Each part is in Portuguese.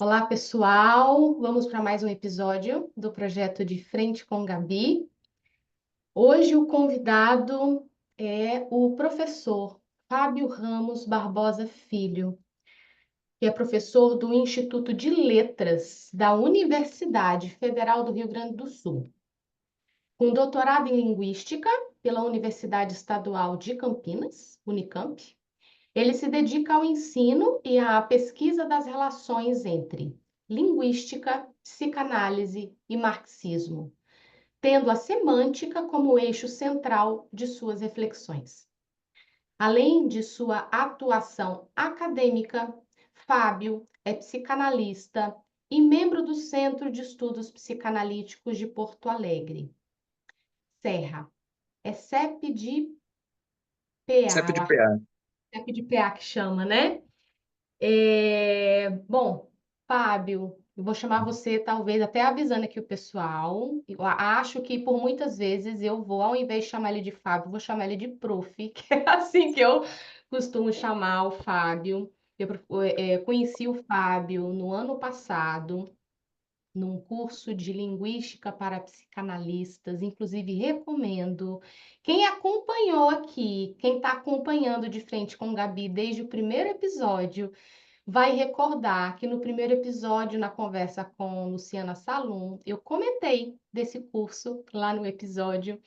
Olá, pessoal! Vamos para mais um episódio do projeto De Frente com Gabi. Hoje o convidado é o professor Fábio Ramos Barbosa Filho, que é professor do Instituto de Letras da Universidade Federal do Rio Grande do Sul, com doutorado em Linguística pela Universidade Estadual de Campinas, Unicamp. Ele se dedica ao ensino e à pesquisa das relações entre linguística, psicanálise e marxismo, tendo a semântica como eixo central de suas reflexões. Além de sua atuação acadêmica, Fábio é psicanalista e membro do Centro de Estudos Psicanalíticos de Porto Alegre. Serra. É CEP de PA, CEP eu de acho PA. que é CEP de PA que chama, né? Bom, Fábio, eu vou chamar você, talvez, até avisando aqui o pessoal. Eu acho que por muitas vezes eu vou, ao invés de chamar ele de Fábio, vou chamar ele de Prof, que é assim que eu costumo chamar o Fábio. Eu conheci o Fábio no ano passado, num curso de linguística para psicanalistas, inclusive recomendo. Quem acompanhou aqui, quem está acompanhando de frente com Gabi desde o primeiro episódio, vai recordar que no primeiro episódio, na conversa com Luciana Salum, eu comentei desse curso lá no episódio,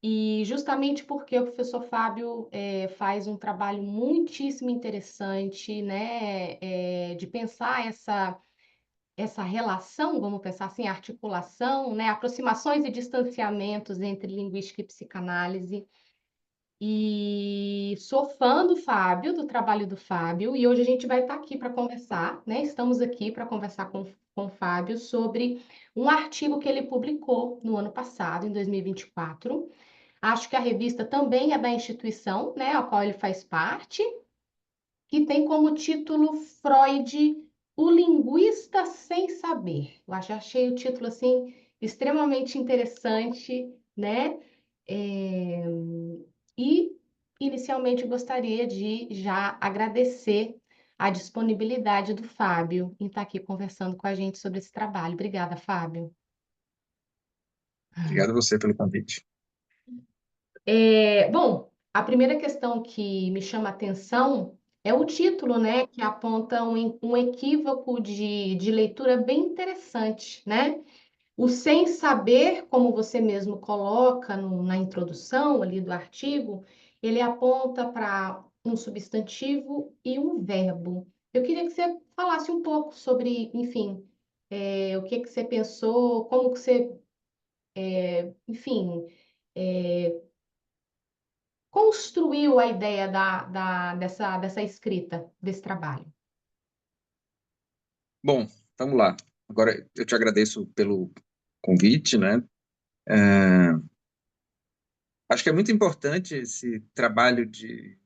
e justamente porque o professor Fábio faz um trabalho muitíssimo interessante, né, de pensar essa relação, vamos pensar assim, articulação, né, aproximações e distanciamentos entre linguística e psicanálise. E sou fã do Fábio, do trabalho do Fábio, e hoje a gente vai estar aqui para conversar, né? Estamos aqui para conversar com o Fábio sobre um artigo que ele publicou no ano passado, em 2024. Acho que a revista também é da instituição, né, a qual ele faz parte, que tem como título Freud, o linguista sem saber. Achei o título assim extremamente interessante, né? É, E inicialmente gostaria de já agradecer a disponibilidade do Fábio em estar aqui conversando com a gente sobre esse trabalho. Obrigada, Fábio. Obrigado a você pelo convite. Bom, a primeira questão que me chama a atenção é o título, né, que aponta um equívoco de leitura bem interessante, né? O sem saber, como você mesmo coloca na introdução ali do artigo, ele aponta para um substantivo e um verbo. Eu queria que você falasse um pouco sobre, enfim, o que que você pensou, como que você, enfim, é, construiu a ideia dessa escrita, desse trabalho. Bom, vamos lá. Agora, eu te agradeço pelo convite, né? Acho que é muito importante esse trabalho de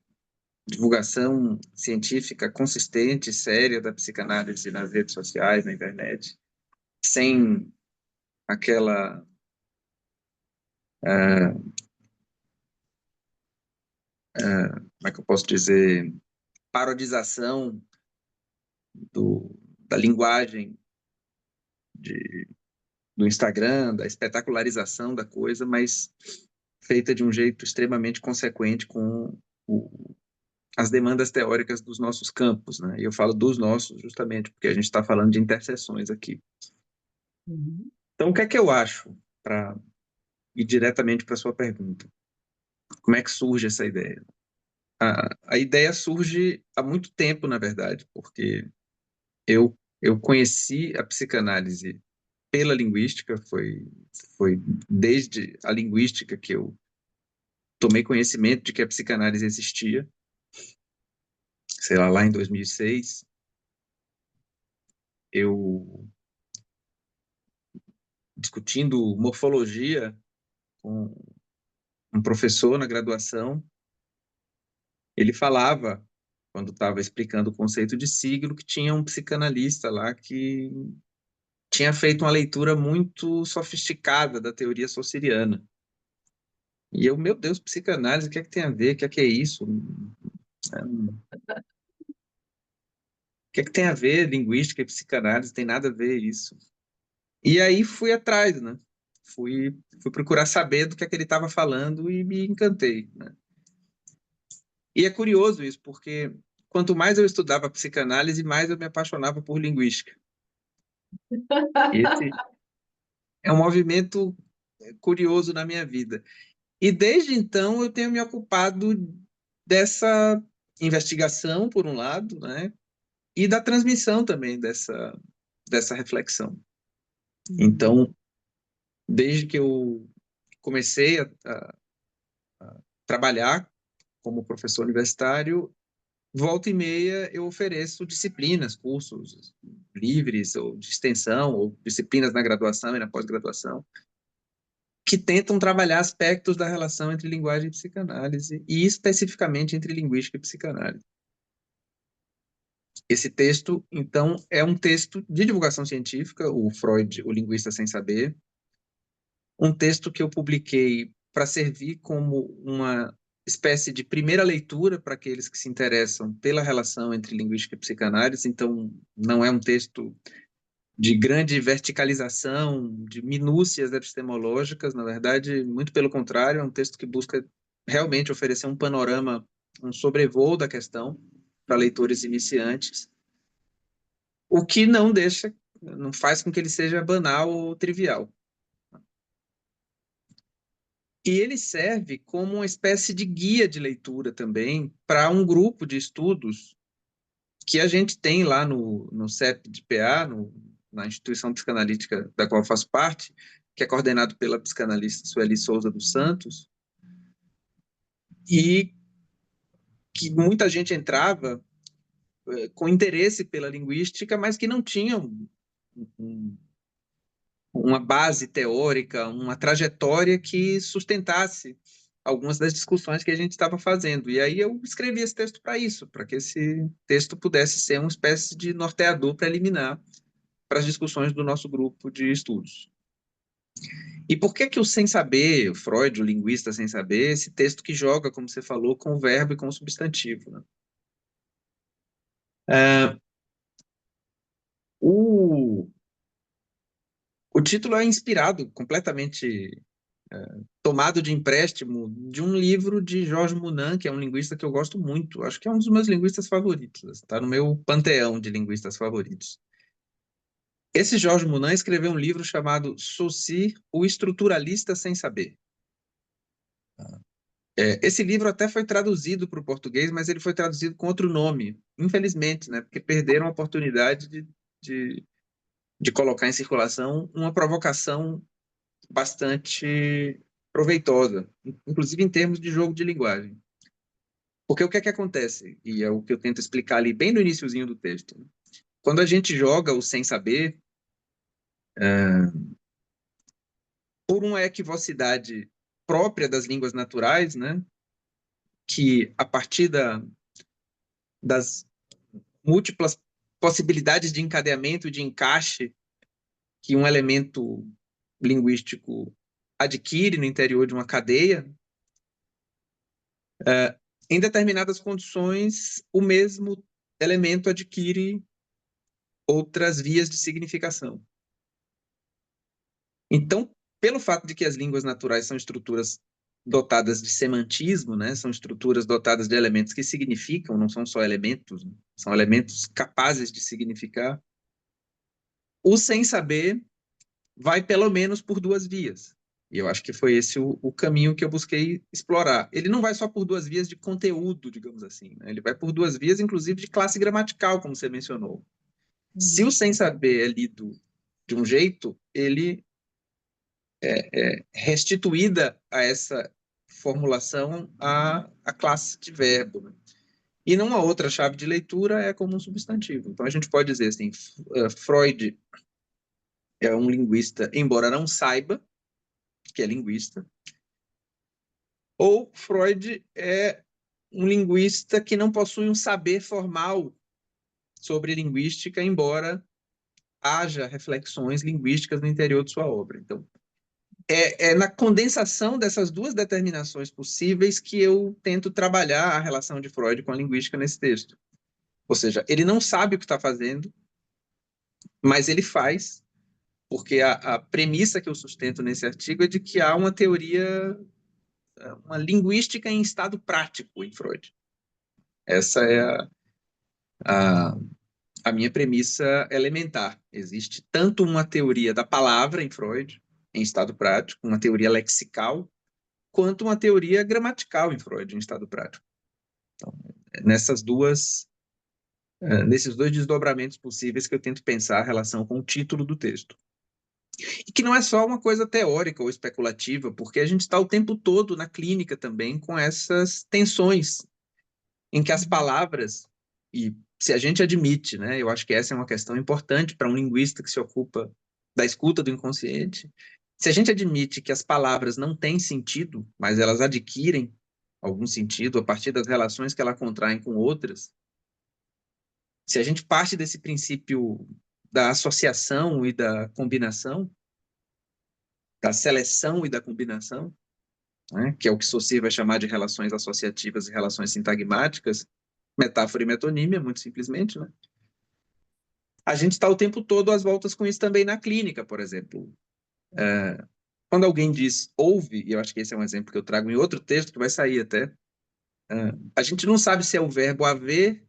divulgação científica consistente, séria da psicanálise nas redes sociais, na internet, sem aquela, como é que eu posso dizer, parodização da linguagem de, do Instagram, da espetacularização da coisa, mas feita de um jeito extremamente consequente com o, as demandas teóricas dos nossos campos, né? E eu falo dos nossos justamente porque a gente está falando de interseções aqui. Uhum. Então, o que é que eu acho, para ir diretamente para a sua pergunta? Como é que surge essa ideia? A ideia surge há muito tempo, na verdade, porque eu conheci a psicanálise pela linguística, foi desde a linguística que eu tomei conhecimento de que a psicanálise existia, sei lá em 2006, eu discutindo morfologia com um professor na graduação, ele falava, quando estava explicando o conceito de signo, que tinha um psicanalista lá que tinha feito uma leitura muito sofisticada da teoria saussuriana. E eu, meu Deus, psicanálise, o que é que tem a ver? O que é isso? que é que tem a ver linguística e psicanálise? Tem nada a ver isso. E aí fui atrás, né? Fui procurar saber do que é que ele estava falando e me encantei, né? E é curioso isso, porque quanto mais eu estudava psicanálise, mais eu me apaixonava por linguística. Esse é um movimento curioso na minha vida. E desde então eu tenho me ocupado dessa investigação, por um lado, né? E da transmissão também dessa reflexão. Então, desde que eu comecei a trabalhar como professor universitário, volta e meia eu ofereço disciplinas, cursos livres ou de extensão, ou disciplinas na graduação e na pós-graduação, que tentam trabalhar aspectos da relação entre linguagem e psicanálise, e especificamente entre linguística e psicanálise. Esse texto, então, é um texto de divulgação científica, o Freud, o Linguista Sem Saber, um texto que eu publiquei para servir como uma espécie de primeira leitura para aqueles que se interessam pela relação entre linguística e psicanálise. Então, não é um texto de grande verticalização, de minúcias epistemológicas, na verdade, muito pelo contrário, é um texto que busca realmente oferecer um panorama, um sobrevoo da questão para leitores iniciantes, o que não deixa, não faz com que ele seja banal ou trivial. E ele serve como uma espécie de guia de leitura também para um grupo de estudos que a gente tem lá no CEP de PA, na instituição psicanalítica da qual eu faço parte, que é coordenado pela psicanalista Sueli Souza dos Santos, e que muita gente entrava com interesse pela linguística, mas que não tinham um, uma base teórica, uma trajetória que sustentasse algumas das discussões que a gente estava fazendo. E aí eu escrevi esse texto para isso, para que esse texto pudesse ser uma espécie de norteador preliminar para as discussões do nosso grupo de estudos. E por que que o sem saber, o Freud, o linguista sem saber, esse texto que joga, como você falou, com o verbo e com o substantivo, né? O, o título é inspirado completamente tomado de empréstimo de um livro de Georges Mounan, que é um linguista que eu gosto muito. Acho que é um dos meus linguistas favoritos. Está no meu panteão de linguistas favoritos. Esse Georges Mounan escreveu um livro chamado Saussure, o estruturalista sem saber. Esse livro até foi traduzido para o português, mas ele foi traduzido com outro nome, infelizmente, né? Porque perderam a oportunidade de, de colocar em circulação uma provocação bastante proveitosa, inclusive em termos de jogo de linguagem. Porque o que é que acontece? E é o que eu tento explicar ali bem no iniciozinho do texto. Quando a gente joga o sem saber, por uma equivocidade própria das línguas naturais, né, que a partir das múltiplas possibilidades de encadeamento e de encaixe que um elemento linguístico adquire no interior de uma cadeia, em determinadas condições, o mesmo elemento adquire outras vias de significação. Então, pelo fato de que as línguas naturais são estruturas dotadas de semantismo, né? São estruturas dotadas de elementos que significam, não são só elementos, né? São elementos capazes de significar. O sem saber vai pelo menos por duas vias. E eu acho que foi esse o caminho que eu busquei explorar. Ele não vai só por duas vias de conteúdo, digamos assim, né? Ele vai por duas vias, inclusive, de classe gramatical, como você mencionou. Se o sem saber é lido de um jeito, ele restituída a essa formulação a classe de verbo, né? E numa outra chave de leitura é como um substantivo. Então a gente pode dizer assim, Freud é um linguista, embora não saiba que é linguista, ou Freud é um linguista que não possui um saber formal sobre linguística, embora haja reflexões linguísticas no interior de sua obra. Então, é na condensação dessas duas determinações possíveis que eu tento trabalhar a relação de Freud com a linguística nesse texto. Ou seja, ele não sabe o que está fazendo, mas ele faz, porque a premissa que eu sustento nesse artigo é de que há uma teoria, uma linguística em estado prático em Freud. Essa é a, a minha premissa elementar. Existe tanto uma teoria da palavra em Freud, em estado prático, uma teoria lexical, quanto uma teoria gramatical em Freud, em estado prático. Então, nesses dois desdobramentos possíveis que eu tento pensar a relação com o título do texto. E que não é só uma coisa teórica ou especulativa, porque a gente está o tempo todo na clínica também com essas tensões em que as palavras, e se a gente admite, né, eu acho que essa é uma questão importante para um linguista que se ocupa da escuta do inconsciente, se a gente admite que as palavras não têm sentido, mas elas adquirem algum sentido a partir das relações que elas contraem com outras, se a gente parte desse princípio da associação e da combinação, da seleção e da combinação, né, que é o que Saussure vai chamar de relações associativas e relações sintagmáticas, metáfora e metonímia, muito simplesmente, né? A gente está o tempo todo às voltas com isso também na clínica, por exemplo. Quando alguém diz ouve, e eu acho que esse é um exemplo que eu trago em outro texto que vai sair até, a gente não sabe se é o verbo haver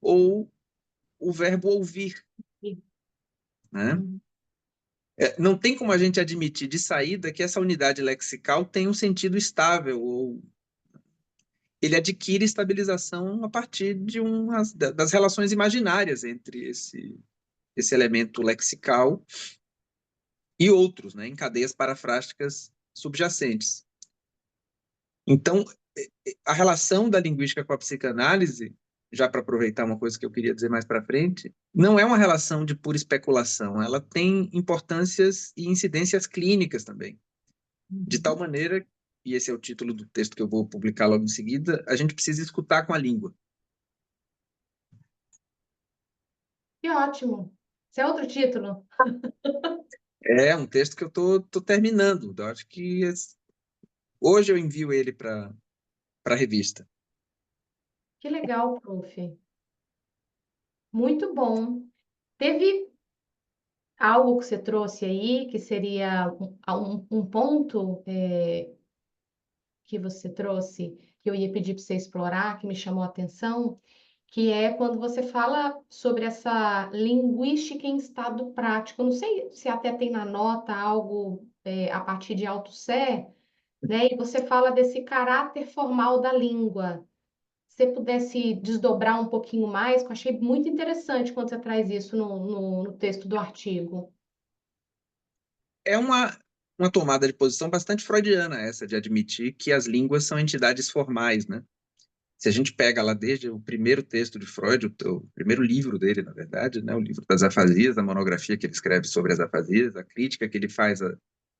ou o verbo ouvir, né? Uhum. Não tem como a gente admitir de saída que essa unidade lexical tem um sentido estável, ou ele adquire estabilização a partir das relações imaginárias entre esse elemento lexical e outros, né, em cadeias parafrásticas subjacentes. Então, a relação da linguística com a psicanálise, já para aproveitar uma coisa que eu queria dizer mais para frente, não é uma relação de pura especulação, ela tem importâncias e incidências clínicas também. De tal Uhum. maneira, e esse é o título do texto que eu vou publicar logo em seguida, a gente precisa escutar com a língua. Que ótimo. Esse é outro título. É um texto que eu tô terminando. Eu acho que hoje eu envio ele para a revista. Que legal, prof. Muito bom. Teve algo que você trouxe aí que seria um ponto que você trouxe que eu ia pedir para você explorar, que me chamou a atenção, que é quando você fala sobre essa linguística em estado prático. Eu não sei se até tem na nota algo a partir de Althusser, né? E você fala desse caráter formal da língua. Se você pudesse desdobrar um pouquinho mais, que eu achei muito interessante quando você traz isso no texto do artigo. É uma tomada de posição bastante freudiana essa, de admitir que as línguas são entidades formais, né? Se a gente pega lá desde o primeiro texto de Freud, o primeiro livro dele, na verdade, né, o livro das afasias, a monografia que ele escreve sobre as afasias, a crítica que ele faz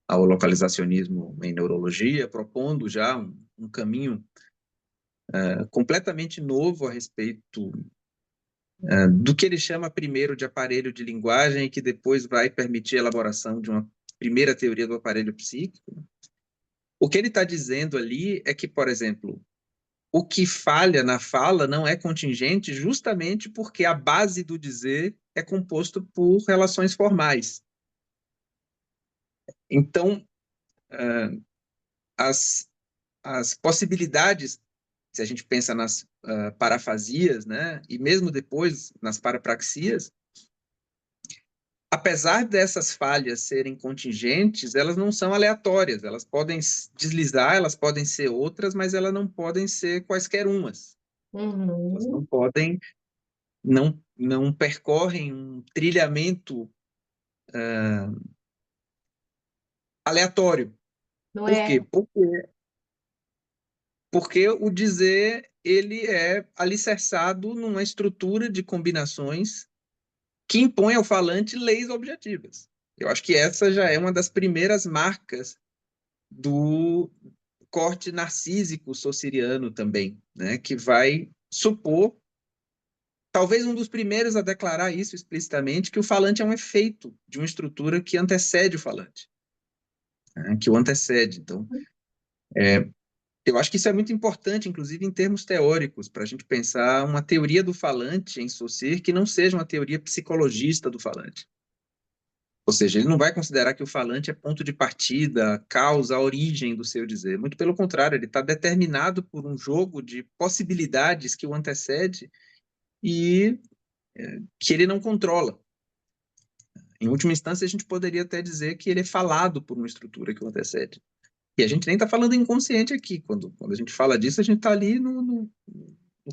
ao localizacionismo em neurologia, propondo já um caminho completamente novo a respeito do que ele chama primeiro de aparelho de linguagem e que depois vai permitir a elaboração de uma primeira teoria do aparelho psíquico. O que ele está dizendo ali é que, por exemplo, o que falha na fala não é contingente justamente porque a base do dizer é composto por relações formais. Então, as, as possibilidades, se a gente pensa nas parafasias, né, e mesmo depois nas parapraxias, apesar dessas falhas serem contingentes, elas não são aleatórias, elas podem deslizar, elas podem ser outras, mas elas não podem ser quaisquer umas. Elas não Uhum. podem, não percorrem um trilhamento aleatório. Não Por é? quê? Porque o dizer ele é alicerçado numa estrutura de combinações que impõe ao falante leis objetivas. Eu acho que essa já é uma das primeiras marcas do corte narcísico saussuriano também, né, que vai supor, talvez um dos primeiros a declarar isso explicitamente, que o falante é um efeito de uma estrutura que antecede o falante, né, que o antecede. Então, Eu acho que isso é muito importante, inclusive em termos teóricos, para a gente pensar uma teoria do falante em Saussure que não seja uma teoria psicologista do falante. Ou seja, ele não vai considerar que o falante é ponto de partida, causa, origem do seu dizer. Muito pelo contrário, ele está determinado por um jogo de possibilidades que o antecede e que ele não controla. Em última instância, a gente poderia até dizer que ele é falado por uma estrutura que o antecede. E a gente nem está falando inconsciente aqui. Quando a gente fala disso, a gente está ali no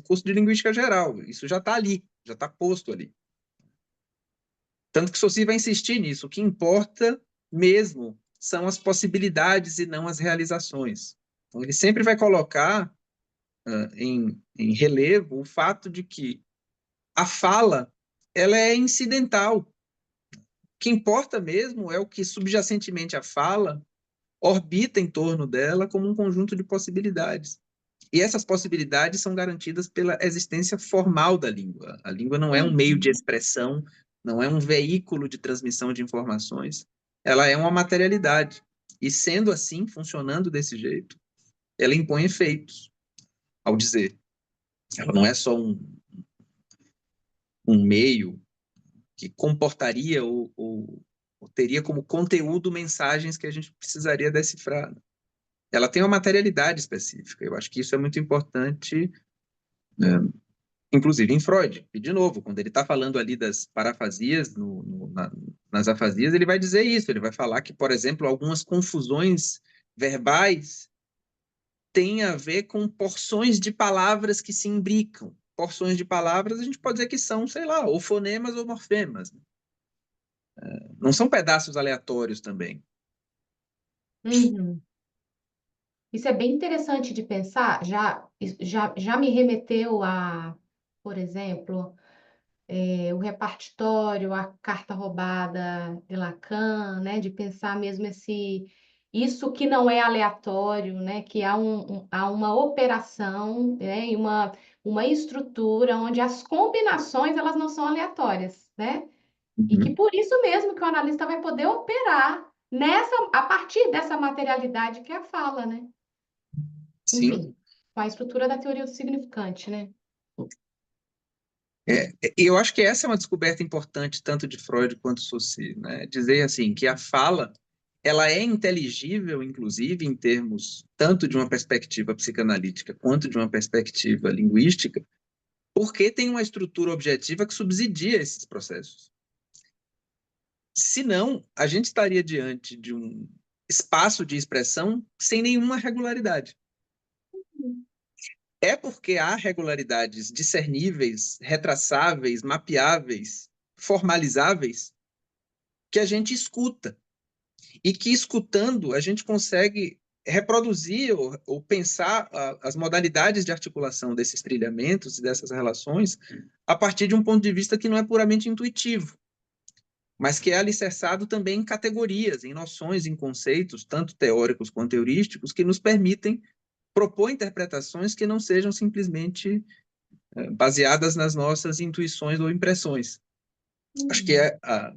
curso de linguística geral. Isso já está ali, já está posto ali. Tanto que Saussure vai insistir nisso. O que importa mesmo são as possibilidades e não as realizações. Então, ele sempre vai colocar em relevo o fato de que a fala ela é incidental. O que importa mesmo é o que subjacentemente à fala orbita em torno dela como um conjunto de possibilidades. E essas possibilidades são garantidas pela existência formal da língua. A língua não é um meio de Uhum. expressão, não é um veículo de transmissão de informações. Ela é uma materialidade. E sendo assim, funcionando desse jeito, ela impõe efeitos ao dizer. Ela não é só um meio que comportaria ou teria como conteúdo mensagens que a gente precisaria decifrar. Ela tem uma materialidade específica. Eu acho que isso é muito importante, né? Inclusive em Freud. E, de novo, quando ele está falando ali das parafasias, nas afasias, ele vai dizer isso. Ele vai falar que, por exemplo, algumas confusões verbais têm a ver com porções de palavras que se imbricam. Porções de palavras, a gente pode dizer que são, sei lá, ou fonemas ou morfemas. Não são pedaços aleatórios também. Uhum. Isso é bem interessante de pensar, já me remeteu a, por exemplo, o repartitório, a carta roubada de Lacan, né, de pensar mesmo isso que não é aleatório, né, que há uma operação, né, e uma estrutura onde as combinações elas não são aleatórias, né? E que Uhum. por isso mesmo que o analista vai poder operar a partir dessa materialidade que é a fala, né? Sim. Enfim, com a estrutura da teoria do significante, né? E eu acho que essa é uma descoberta importante tanto de Freud quanto Saussure, né? Dizer assim que a fala ela é inteligível, inclusive em termos tanto de uma perspectiva psicanalítica quanto de uma perspectiva linguística, porque tem uma estrutura objetiva que subsidia esses processos. Senão, a gente estaria diante de um espaço de expressão sem nenhuma regularidade. É porque há regularidades discerníveis, retraçáveis, mapeáveis, formalizáveis, que a gente escuta. E que escutando a gente consegue reproduzir ou pensar as modalidades de articulação desses trilhamentos e dessas relações a partir de um ponto de vista que não é puramente intuitivo, mas que é alicerçado também em categorias, em noções, em conceitos, tanto teóricos quanto heurísticos, que nos permitem propor interpretações que não sejam simplesmente baseadas nas nossas intuições ou impressões. Acho que Uhum. é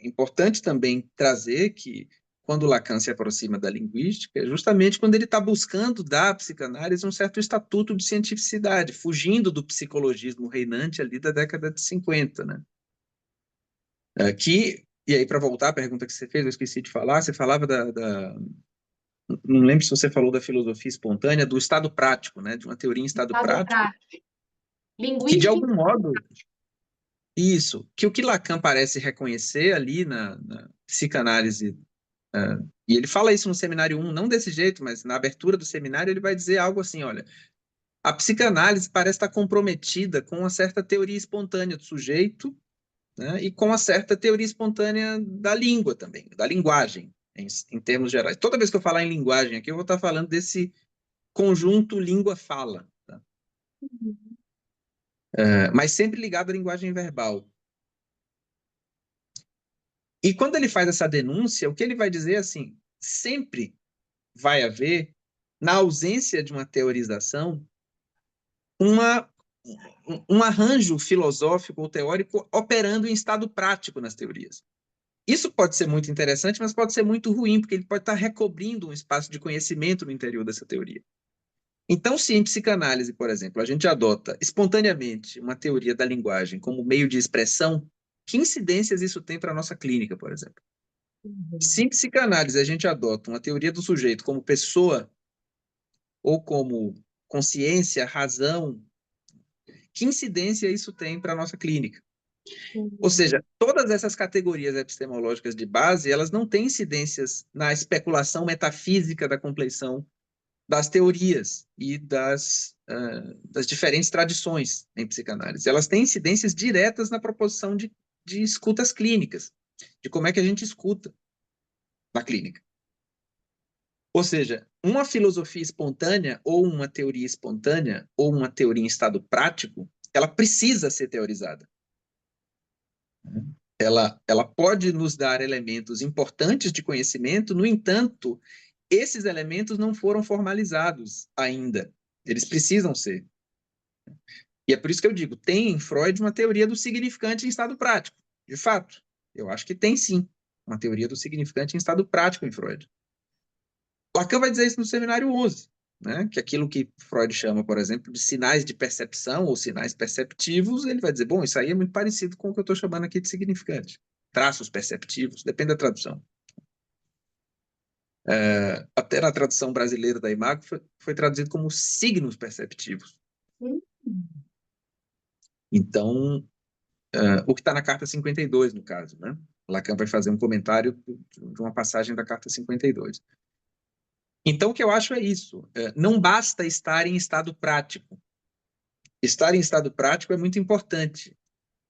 importante também trazer que, quando Lacan se aproxima da linguística, é justamente quando ele está buscando dar à psicanálise um certo estatuto de cientificidade, fugindo do psicologismo reinante ali da década de 50, né? E aí, para voltar à pergunta que você fez, eu esqueci de falar, você falava não lembro se você falou da filosofia espontânea, do estado prático, né? De uma teoria em estado Estado prático, prático. que de Linguística. algum modo isso, que o que Lacan parece reconhecer ali na psicanálise, e ele fala isso no seminário 1, não desse jeito, mas na abertura do seminário ele vai dizer algo assim, olha, a psicanálise parece estar comprometida com uma certa teoria espontânea do sujeito, né, e com uma certa teoria espontânea da língua também, da linguagem, em termos gerais. Toda vez que eu falar em linguagem aqui, eu vou estar falando desse conjunto língua-fala, tá? Mas sempre ligado à linguagem verbal. E quando ele faz essa denúncia, o que ele vai dizer é assim, sempre vai haver, na ausência de uma teorização, uma, um arranjo filosófico ou teórico operando em estado prático nas teorias. Isso pode ser muito interessante, mas pode ser muito ruim, porque ele pode estar recobrindo um espaço de conhecimento no interior dessa teoria. Então, se em psicanálise, por exemplo, a gente adota espontaneamente uma teoria da linguagem como meio de expressão, que incidências isso tem para a nossa clínica, por exemplo? Se em psicanálise a gente adota uma teoria do sujeito como pessoa ou como consciência, razão, que incidência isso tem para a nossa clínica? Ou Uhum. seja, todas essas categorias epistemológicas de base, elas não têm incidências na especulação metafísica da compleição das teorias e das diferentes tradições em psicanálise. Elas têm incidências diretas na proposição de escutas clínicas, de como é que a gente escuta na clínica. Ou seja, uma filosofia espontânea ou uma teoria espontânea ou uma teoria em estado prático, ela precisa ser teorizada. Ela pode nos dar elementos importantes de conhecimento, no entanto, esses elementos não foram formalizados ainda. Eles precisam ser. E é por isso que eu digo, tem em Freud uma teoria do significante em estado prático. De fato, eu acho que tem sim uma teoria do significante em estado prático em Freud. Lacan vai dizer isso no Seminário 11, né? Que aquilo que Freud chama, por exemplo, de sinais de percepção ou sinais perceptivos, ele vai dizer, bom, isso aí é muito parecido com o que eu estou chamando aqui de significante. Traços perceptivos, depende da tradução. Até na tradução brasileira da Imago foi traduzido como signos perceptivos. Uhum. Então, o que está na carta 52, no caso, né? Lacan vai fazer um comentário de uma passagem da carta 52. Então, o que eu acho é isso. Não basta estar em estado prático. Estar em estado prático é muito importante.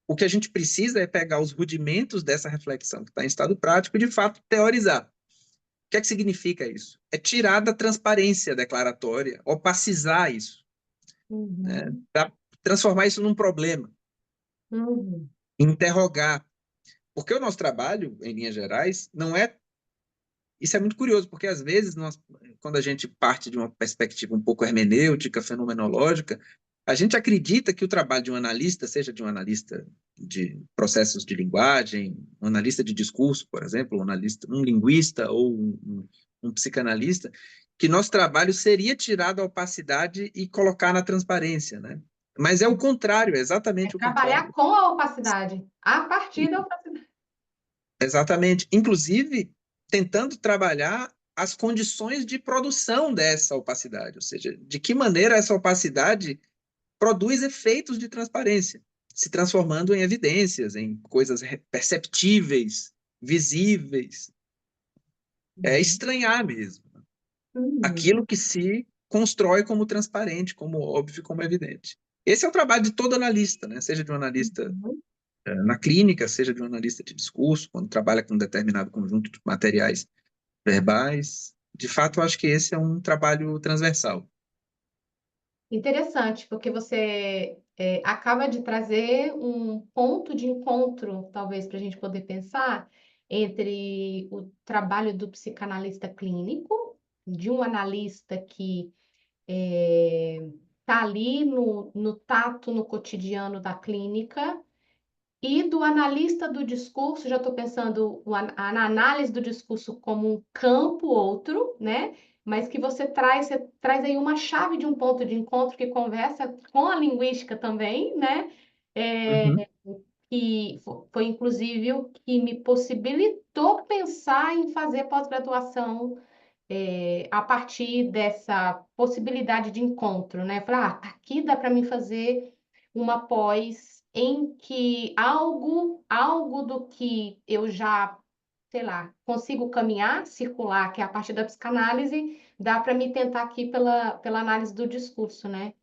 O que a gente precisa é pegar os rudimentos dessa reflexão que está em estado prático e, de fato, teorizar. O que é que significa isso? É tirar da transparência declaratória, opacizar isso, né? Uhum. Para transformar isso num problema, Uhum. interrogar. Porque o nosso trabalho, em linhas gerais, não é. Isso é muito curioso, porque às vezes, quando a gente parte de uma perspectiva um pouco hermenêutica, fenomenológica, a gente acredita que o trabalho de um analista, seja de um analista de processos de linguagem, um analista de discurso, por exemplo, um linguista ou um psicanalista, que nosso trabalho seria tirar da opacidade e colocar na transparência, né? Mas é o contrário, é É exatamente o trabalhar contrário. com a opacidade, a partir da opacidade. Exatamente. Inclusive, tentando trabalhar as condições de produção dessa opacidade, ou seja, de que maneira essa opacidade produz efeitos de transparência, se transformando em evidências, em coisas perceptíveis, visíveis. É Uhum. estranhar mesmo. Uhum. Aquilo que se constrói como transparente, como óbvio, como evidente. Esse é o trabalho de todo analista, né? Seja de um analista Uhum. na clínica, seja de um analista de discurso, quando trabalha com um determinado conjunto de materiais verbais. De fato, eu acho que esse é um trabalho transversal. Interessante, porque você acaba de trazer um ponto de encontro, talvez, para a gente poder pensar entre o trabalho do psicanalista clínico, de um analista que está ali no tato, no cotidiano da clínica, e do analista do discurso, já estou pensando na análise do discurso como um campo outro, né? Mas que você traz aí uma chave de um ponto de encontro que conversa com a linguística também, né? Uhum, Que foi inclusive o que me possibilitou pensar em fazer pós-graduação a partir dessa possibilidade de encontro, né? Falar, aqui dá para mim fazer uma pós em que algo do que eu já, sei lá, consigo caminhar, circular, que é a partir da psicanálise, dá para me tentar aqui pela análise do discurso, né?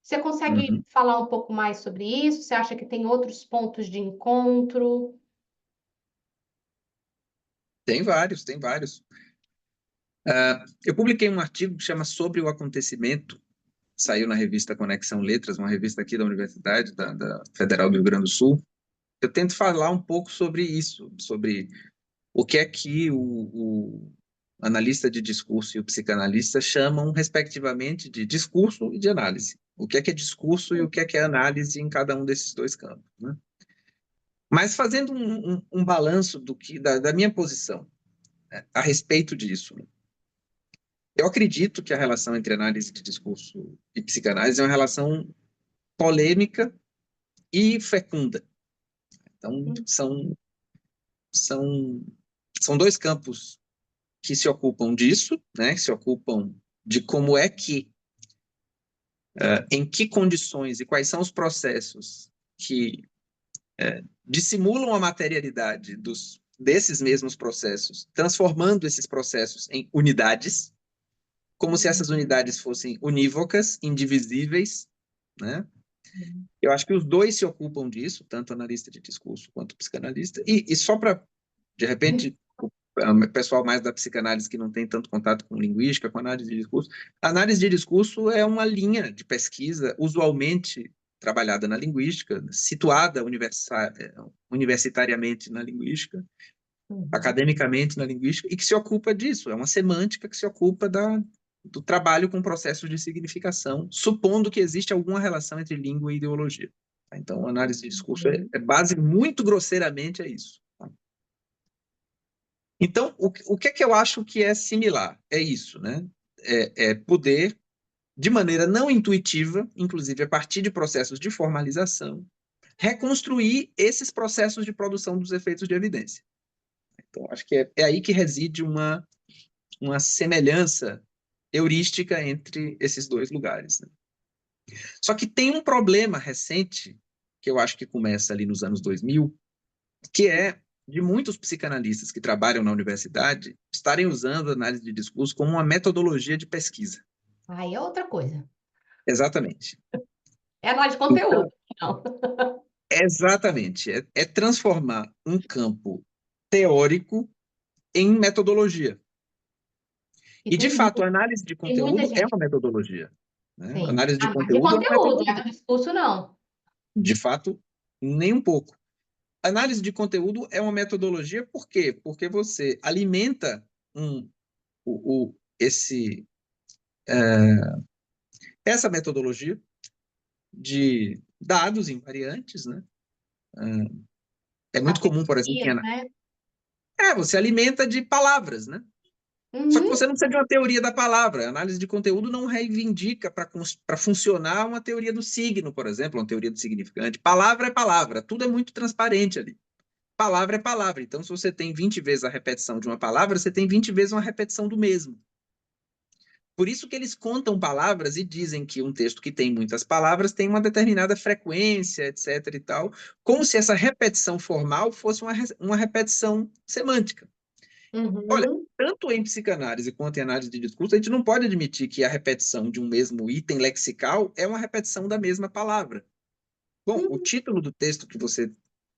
Você consegue uhum. falar um pouco mais sobre isso? Você acha que tem outros pontos de encontro? Tem vários, tem vários. Eu publiquei um artigo que chama Sobre o Acontecimento, saiu na revista Conexão Letras, uma revista aqui da Universidade, da Federal do Rio Grande do Sul. Eu tento falar um pouco sobre isso, sobre o que é que o analista de discurso e o psicanalista chamam, respectivamente, de discurso e de análise. O que é discurso e o que é análise em cada um desses dois campos, né? Mas fazendo um balanço da minha posição, né, a respeito disso, né? Eu acredito que a relação entre análise de discurso e psicanálise é uma relação polêmica e fecunda. Então, são, são dois campos que se ocupam disso, né? Que se ocupam de como é que, em que condições e quais são os processos que dissimulam a materialidade desses mesmos processos, transformando esses processos em unidades, como se essas unidades fossem unívocas, indivisíveis, né? Eu acho que os dois se ocupam disso, tanto o analista de discurso quanto o psicanalista, e só para, de repente, o pessoal mais da psicanálise que não tem tanto contato com linguística, com análise de discurso, a análise de discurso é uma linha de pesquisa usualmente trabalhada na linguística, situada universitariamente na linguística, academicamente na linguística, e que se ocupa disso, é uma semântica que se ocupa do trabalho com processos de significação, supondo que existe alguma relação entre língua e ideologia. Então, a análise de discurso é base, muito grosseiramente, é isso. Tá? Então, o que é que eu acho que é similar? É isso, né? É poder, de maneira não intuitiva, inclusive a partir de processos de formalização, reconstruir esses processos de produção dos efeitos de evidência. Então, acho que é aí que reside uma semelhança heurística entre esses dois lugares. Né? Só que tem um problema recente, que eu acho que começa ali nos anos 2000, que é de muitos psicanalistas que trabalham na universidade estarem usando a análise de discurso como uma metodologia de pesquisa. Aí é outra coisa. Exatamente. É análise de Então, conteúdo. Não. exatamente. É transformar um campo teórico em metodologia. E E, de fato, a análise de tem muita conteúdo é gente. uma metodologia. Né? A Sim. análise de Análise de conteúdo é uma conteúdo, não é metodologia. do discurso, não. De fato, nem um pouco. Análise de conteúdo é uma metodologia, por quê? Porque você alimenta esse, essa metodologia de dados invariantes, né? É muito comum, por exemplo, Categorias, né? você alimenta de palavras, né? Só que Uhum, você não precisa de uma teoria da palavra. A análise de conteúdo não reivindica para funcionar uma teoria do signo, por exemplo, uma teoria do significante. Palavra é palavra, tudo é muito transparente ali. Palavra é palavra. Então, se você tem 20 vezes a repetição de uma palavra, você tem 20 vezes uma repetição do mesmo. Por isso que eles contam palavras e dizem que um texto que tem muitas palavras tem uma determinada frequência, etc. e tal, como se essa repetição formal fosse uma repetição semântica. Olha, uhum, tanto em psicanálise quanto em análise de discurso, a gente não pode admitir que a repetição de um mesmo item lexical é uma repetição da mesma palavra. Bom, o uhum, título do texto que você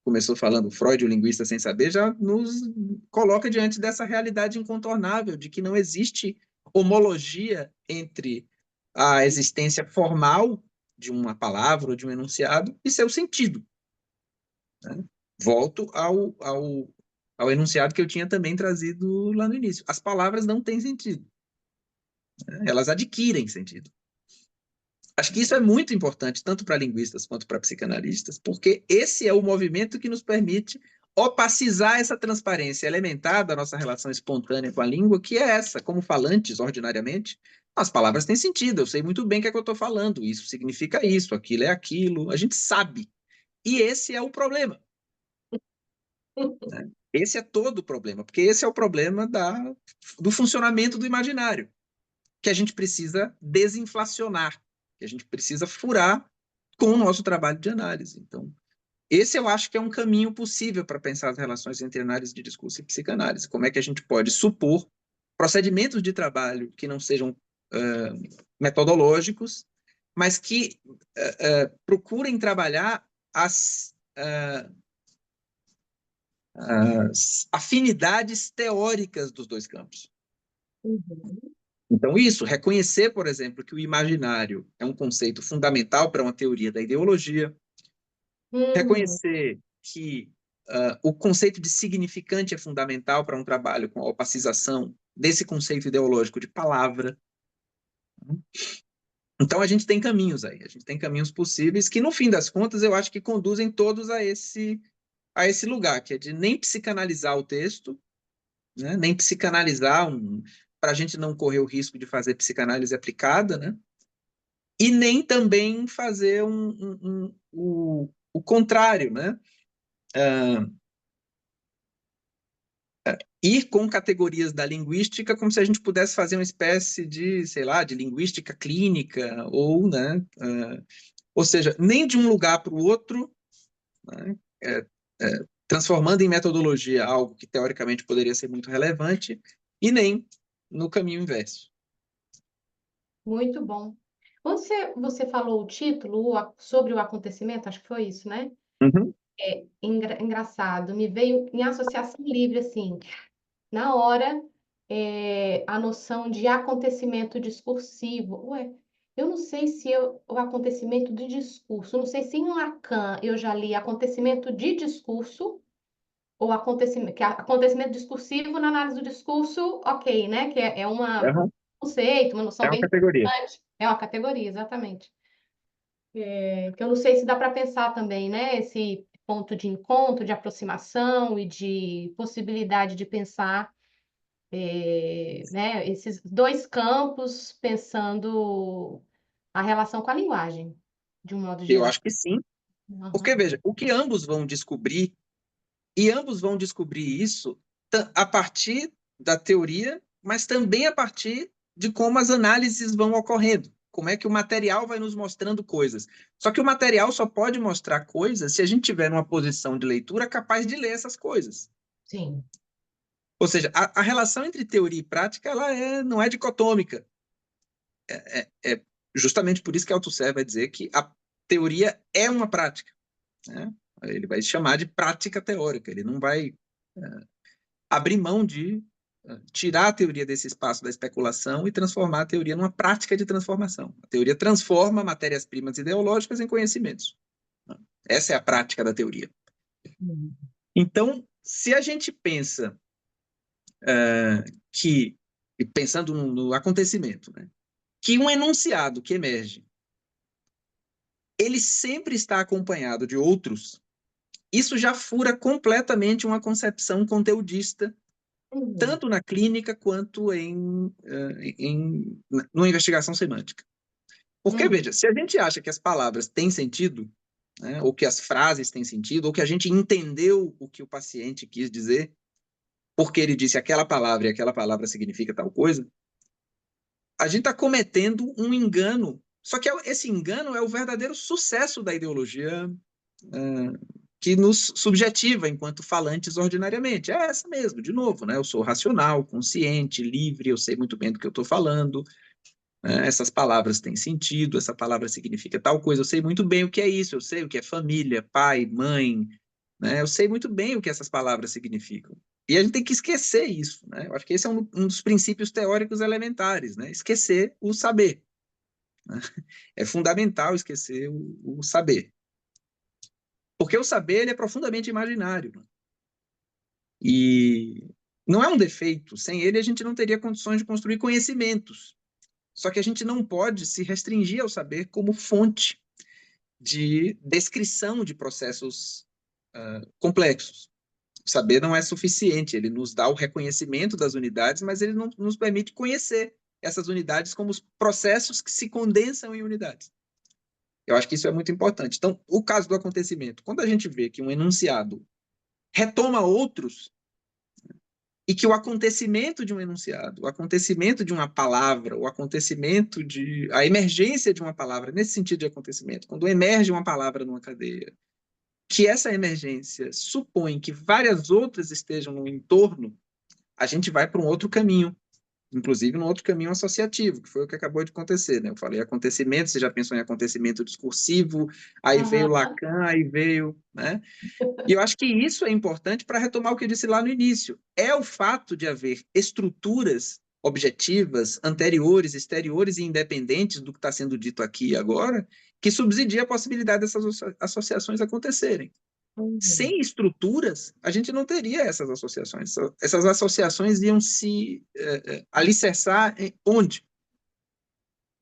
começou falando, Freud, o linguista sem saber, já nos coloca diante dessa realidade incontornável de que não existe homologia entre a existência formal de uma palavra ou de um enunciado e seu sentido. Né? Volto ao enunciado que eu tinha também trazido lá no início. As palavras não têm sentido. Né? Elas adquirem sentido. Acho que isso é muito importante, tanto para linguistas quanto para psicanalistas, porque esse é o movimento que nos permite opacizar essa transparência elementar da nossa relação espontânea com a língua, que é essa. Como falantes, ordinariamente, as palavras têm sentido, eu sei muito bem o que é que eu estou falando, isso significa isso, aquilo é aquilo, a gente sabe. E esse é o problema. Né? Esse é todo o problema, porque esse é o problema do funcionamento do imaginário, que a gente precisa desinflacionar, que a gente precisa furar com o nosso trabalho de análise. Então, esse eu acho que é um caminho possível para pensar as relações entre análise de discurso e psicanálise. Como é que a gente pode supor procedimentos de trabalho que não sejam metodológicos, mas que procurem trabalhar as afinidades teóricas dos dois campos. uhum. Então, isso, reconhecer, por exemplo, que o imaginário é um conceito fundamental para uma teoria da ideologia, Uhum. reconhecer que o conceito de significante é fundamental para um trabalho com a opacização desse conceito ideológico de palavra. Então, a gente tem caminhos aí, a gente tem caminhos possíveis que, no fim das contas, eu acho que conduzem todos a esse lugar, que é de nem psicanalizar o texto, né? Nem psicanalizar para a gente não correr o risco de fazer psicanálise aplicada, né? E nem também fazer o contrário, né? Ir com categorias da linguística como se a gente pudesse fazer uma espécie de, sei lá, de linguística clínica, ou, né? Ou seja, nem de um lugar para o outro, né? Transformando em metodologia algo que teoricamente poderia ser muito relevante, e nem no caminho inverso. Muito bom. Quando você falou o título sobre o acontecimento, acho que foi isso, né? Uhum. Engraçado, me veio em associação livre, assim, na hora, a noção de acontecimento discursivo. Ué, eu não sei se o acontecimento de discurso, não sei se em Lacan eu já li acontecimento de discurso, ou acontecimento, acontecimento discursivo na análise do discurso, ok, né? Que é Uhum. um conceito, uma noção É uma bem categoria. importante. É uma categoria, exatamente. Que eu não sei se dá para pensar também, né? Esse ponto de encontro, de aproximação e de possibilidade de pensar, né? Esses dois campos pensando a relação com a linguagem, de um modo Eu geral. acho que sim. Porque, Uhum. veja, o que ambos vão descobrir, e ambos vão descobrir isso a partir da teoria, mas também a partir de como as análises vão ocorrendo. Como é que o material vai nos mostrando coisas. Só que o material só pode mostrar coisas se a gente tiver numa posição de leitura capaz de ler essas coisas. Sim. Ou seja, a relação entre teoria e prática ela não é dicotômica. É justamente por isso que Althusser vai dizer que a teoria é uma prática, né? Ele vai chamar de prática teórica. Ele não vai abrir mão de tirar a teoria desse espaço da especulação e transformar a teoria numa prática de transformação. A teoria transforma matérias-primas ideológicas em conhecimentos. Essa é a prática da teoria. Uhum. Então, se a gente pensa que, pensando no acontecimento, né, que um enunciado que emerge, ele sempre está acompanhado de outros, isso já fura completamente uma concepção conteudista, Uhum. tanto na clínica quanto numa investigação semântica. Porque, Uhum. veja, se a gente acha que as palavras têm sentido, né, ou que as frases têm sentido, ou que a gente entendeu o que o paciente quis dizer, porque ele disse aquela palavra e aquela palavra significa tal coisa, a gente está cometendo um engano. Só que esse engano é o verdadeiro sucesso da ideologia que nos subjetiva enquanto falantes ordinariamente. É essa mesmo, de novo, né? Eu sou racional, consciente, livre, eu sei muito bem do que eu estou falando, né? Essas palavras têm sentido, essa palavra significa tal coisa, eu sei muito bem o que é isso, eu sei o que é família, pai, mãe, né? Eu sei muito bem o que essas palavras significam. E a gente tem que esquecer isso, né? Eu acho que esse é um dos princípios teóricos elementares, né? Esquecer o saber. Né? É fundamental esquecer o saber. Porque o saber ele é profundamente imaginário. Né? E não é um defeito. Sem ele, a gente não teria condições de construir conhecimentos. Só que a gente não pode se restringir ao saber como fonte de descrição de processos complexos. O saber não é suficiente, ele nos dá o reconhecimento das unidades, mas ele não nos permite conhecer essas unidades como os processos que se condensam em unidades. Eu acho que isso é muito importante. Então, o caso do acontecimento, quando a gente vê que um enunciado retoma outros, e que o acontecimento de um enunciado, o acontecimento de uma palavra, o acontecimento de a emergência de uma palavra, nesse sentido de acontecimento, quando emerge uma palavra numa cadeia, que essa emergência supõe que várias outras estejam no entorno, a gente vai para um outro caminho, inclusive num outro caminho associativo, que foi o que acabou de acontecer, né? Eu falei acontecimento, você já pensou em acontecimento discursivo, aí veio Aham. Lacan, aí veio, né? E eu acho que isso é importante para retomar o que eu disse lá no início. É o fato de haver estruturas objetivas, anteriores, exteriores e independentes do que está sendo dito aqui e agora, que subsidia a possibilidade dessas associações acontecerem. Uhum. Sem estruturas, a gente não teria essas associações. Essas associações iam se alicerçar em onde?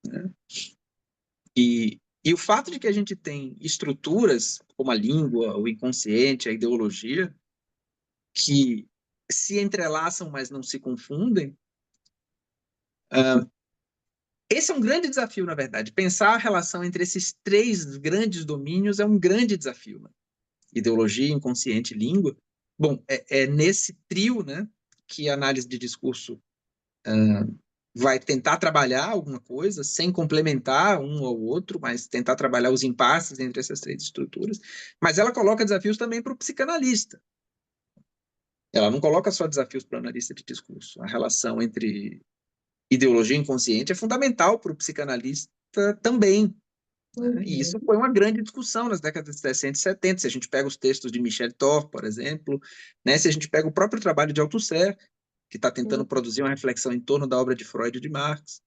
Né? E o fato de que a gente tem estruturas, como a língua, o inconsciente, a ideologia, que se entrelaçam, mas não se confundem, Esse é um grande desafio, na verdade. Pensar a relação entre esses três grandes domínios é um grande desafio, né? Ideologia, inconsciente e língua. Bom, é nesse trio, né, que a análise de discurso vai tentar trabalhar alguma coisa, sem complementar um ao outro, mas tentar trabalhar os impasses entre essas três estruturas. Mas ela coloca desafios também para o psicanalista. Ela não coloca só desafios para o analista de discurso. A relação entre ideologia e inconsciente é fundamental para o psicanalista também. Né? E isso Uhum. foi uma grande discussão nas décadas de 60 e 70. Se a gente pega os textos de Michel Thor, por exemplo, né? Se a gente pega o próprio trabalho de Althusser, que está tentando produzir uma reflexão em torno da obra de Freud e de Marx.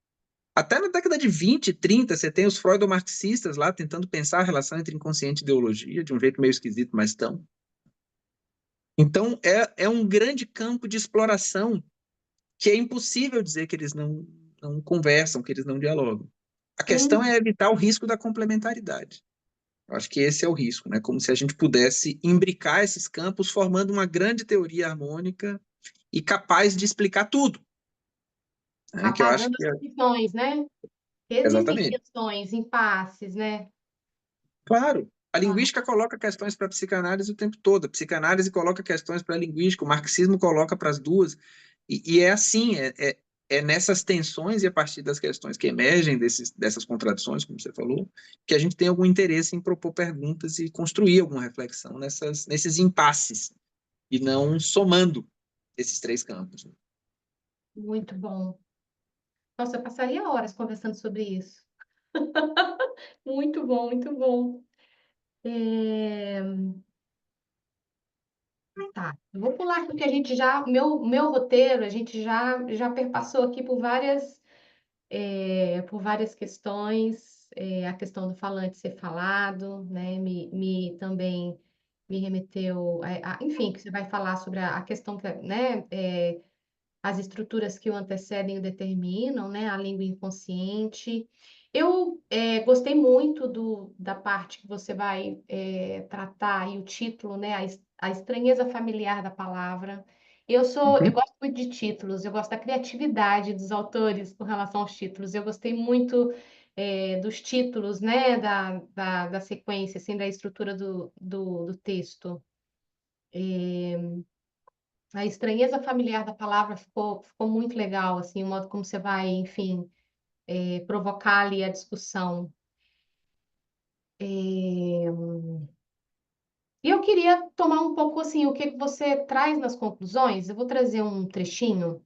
Até na década de 20, 30, você tem os freudomarxistas lá tentando pensar a relação entre inconsciente e ideologia, de um jeito meio esquisito, mas tão. Então, é um grande campo de exploração que é impossível dizer que eles não conversam, que eles não dialogam. A questão Uhum. é evitar o risco da complementaridade. Eu acho que esse é o risco, né? Como se a gente pudesse imbricar esses campos formando uma grande teoria harmônica e capaz de explicar tudo, né? Que eu acho Apagando que as tensões, né? Existem exatamente. questões, impasses, né? Claro, a Ah, linguística coloca questões para a psicanálise o tempo todo, a psicanálise coloca questões para a linguística, o marxismo coloca para as duas, e é assim, é nessas tensões e a partir das questões que emergem dessas contradições, como você falou, que a gente tem algum interesse em propor perguntas e construir alguma reflexão nesses impasses, e não somando esses três campos. muito bom. Nossa, eu passaria horas conversando sobre isso. Muito bom, muito bom. É, Tá, eu vou pular aqui porque a gente já, meu roteiro, a gente já perpassou aqui por várias questões, a questão do falante ser falado, né, também me remeteu, enfim, que você vai falar sobre a questão que, né, as estruturas que o antecedem e o determinam, né, a língua inconsciente. Eu gostei muito da parte que você vai tratar e o título, né, a estranheza familiar da palavra. Eu Uhum. gosto muito de títulos, eu gosto da criatividade dos autores com relação aos títulos. Eu gostei muito dos títulos, né, da sequência, assim, da estrutura do texto. A estranheza familiar da palavra ficou muito legal, assim, o modo como você vai, enfim, provocar ali a discussão. É, E eu queria tomar um pouco, assim, o que que você traz nas conclusões. Eu vou trazer um trechinho,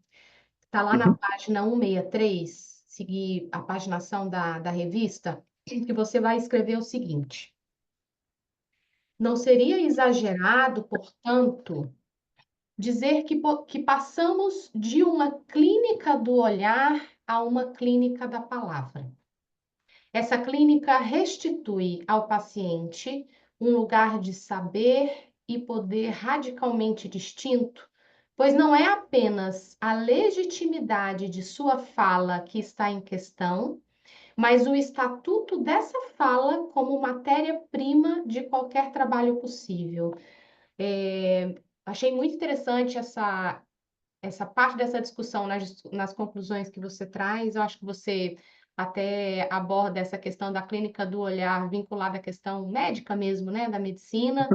está lá na Uhum. página 163, seguir a paginação da revista, que você vai escrever o seguinte: não seria exagerado, portanto, dizer que passamos de uma clínica do olhar a uma clínica da palavra. Essa clínica restitui ao paciente um lugar de saber e poder radicalmente distinto, pois não é apenas a legitimidade de sua fala que está em questão, mas o estatuto dessa fala como matéria-prima de qualquer trabalho possível. Achei muito interessante essa parte dessa discussão nas conclusões que você traz. Eu acho que você até aborda essa questão da clínica do olhar vinculada à questão médica mesmo, né, da medicina,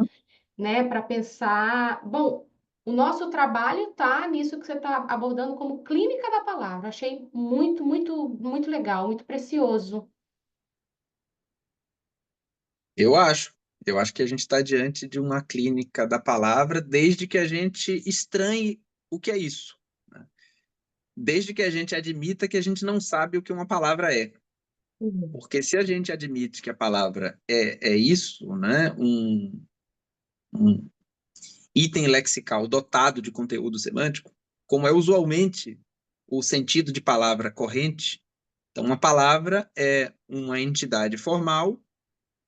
né, para pensar, bom, o nosso trabalho está nisso que você está abordando como clínica da palavra. Achei muito, muito, muito legal, muito precioso. Eu acho. Eu acho que a gente está diante de uma clínica da palavra desde que a gente estranhe o que é isso, né? Desde que a gente admita que a gente não sabe o que uma palavra é. Uhum. Porque se a gente admite que a palavra é isso, né, um item lexical dotado de conteúdo semântico, como é usualmente o sentido de palavra corrente, então uma palavra é uma entidade formal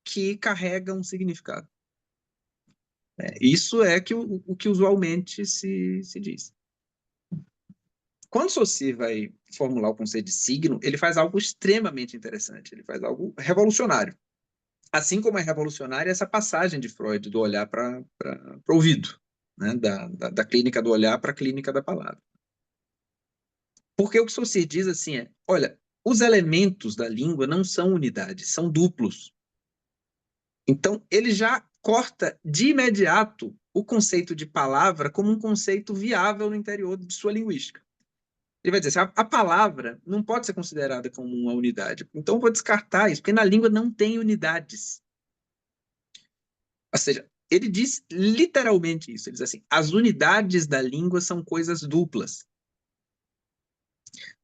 que carrega um significado. Isso é o que usualmente se diz. Quando Saussure vai formular o conceito de signo, ele faz algo extremamente interessante, ele faz algo revolucionário. Assim como é revolucionária essa passagem de Freud do olhar para o ouvido, né? Da clínica do olhar para a clínica da palavra. Porque o que Saussure diz assim olha, os elementos da língua não são unidades, são duplos. Então, ele já corta de imediato o conceito de palavra como um conceito viável no interior de sua linguística. Ele vai dizer assim, a palavra não pode ser considerada como uma unidade. Então, eu vou descartar isso, porque na língua não tem unidades. Ou seja, ele diz literalmente isso. Ele diz assim, as unidades da língua são coisas duplas.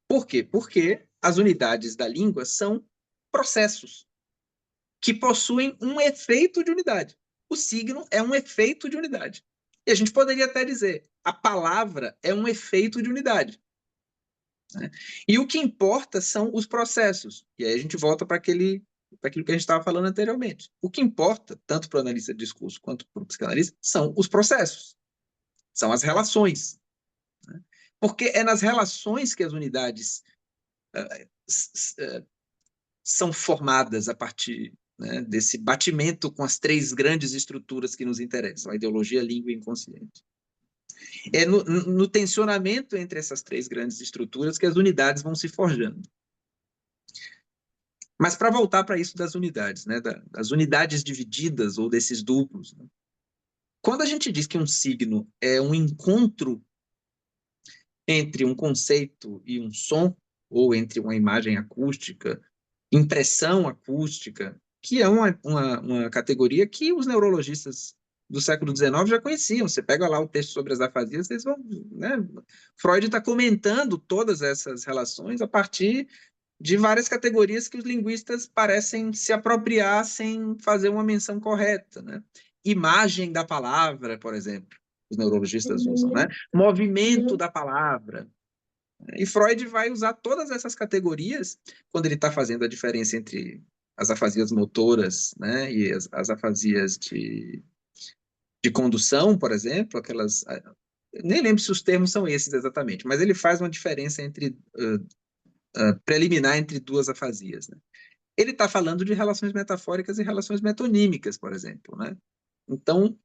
Por quê? Porque as unidades da língua são processos que possuem um efeito de unidade. O signo é um efeito de unidade. E a gente poderia até dizer, a palavra é um efeito de unidade. Né? E o que importa são os processos. E aí a gente volta para aquilo que a gente estava falando anteriormente. O que importa, tanto para o analista de discurso quanto para o psicanalista, são os processos, são as relações. Né? Porque é nas relações que as unidades são formadas a partir, né, desse batimento com as três grandes estruturas que nos interessam, a ideologia, a língua e o inconsciente. É no tensionamento entre essas três grandes estruturas que as unidades vão se forjando. Mas para voltar para isso das unidades, né, das unidades divididas ou desses duplos, né? Quando a gente diz que um signo é um encontro entre um conceito e um som, ou entre uma imagem acústica, impressão acústica, que é uma categoria que os neurologistas do século XIX já conheciam. Você pega lá o texto sobre as afasias, vocês vão, né? Freud está comentando todas essas relações a partir de várias categorias que os linguistas parecem se apropriar sem fazer uma menção correta, né? Imagem da palavra, por exemplo, os neurologistas usam, né? Movimento da palavra. E Freud vai usar todas essas categorias quando ele está fazendo a diferença entre as afasias motoras, né, e as afasias de condução, por exemplo, aquelas. Nem lembro se os termos são esses exatamente, mas ele faz uma diferença entre preliminar entre duas afasias. Né? Ele está falando de relações metafóricas e relações metonímicas, por exemplo. Né? Então,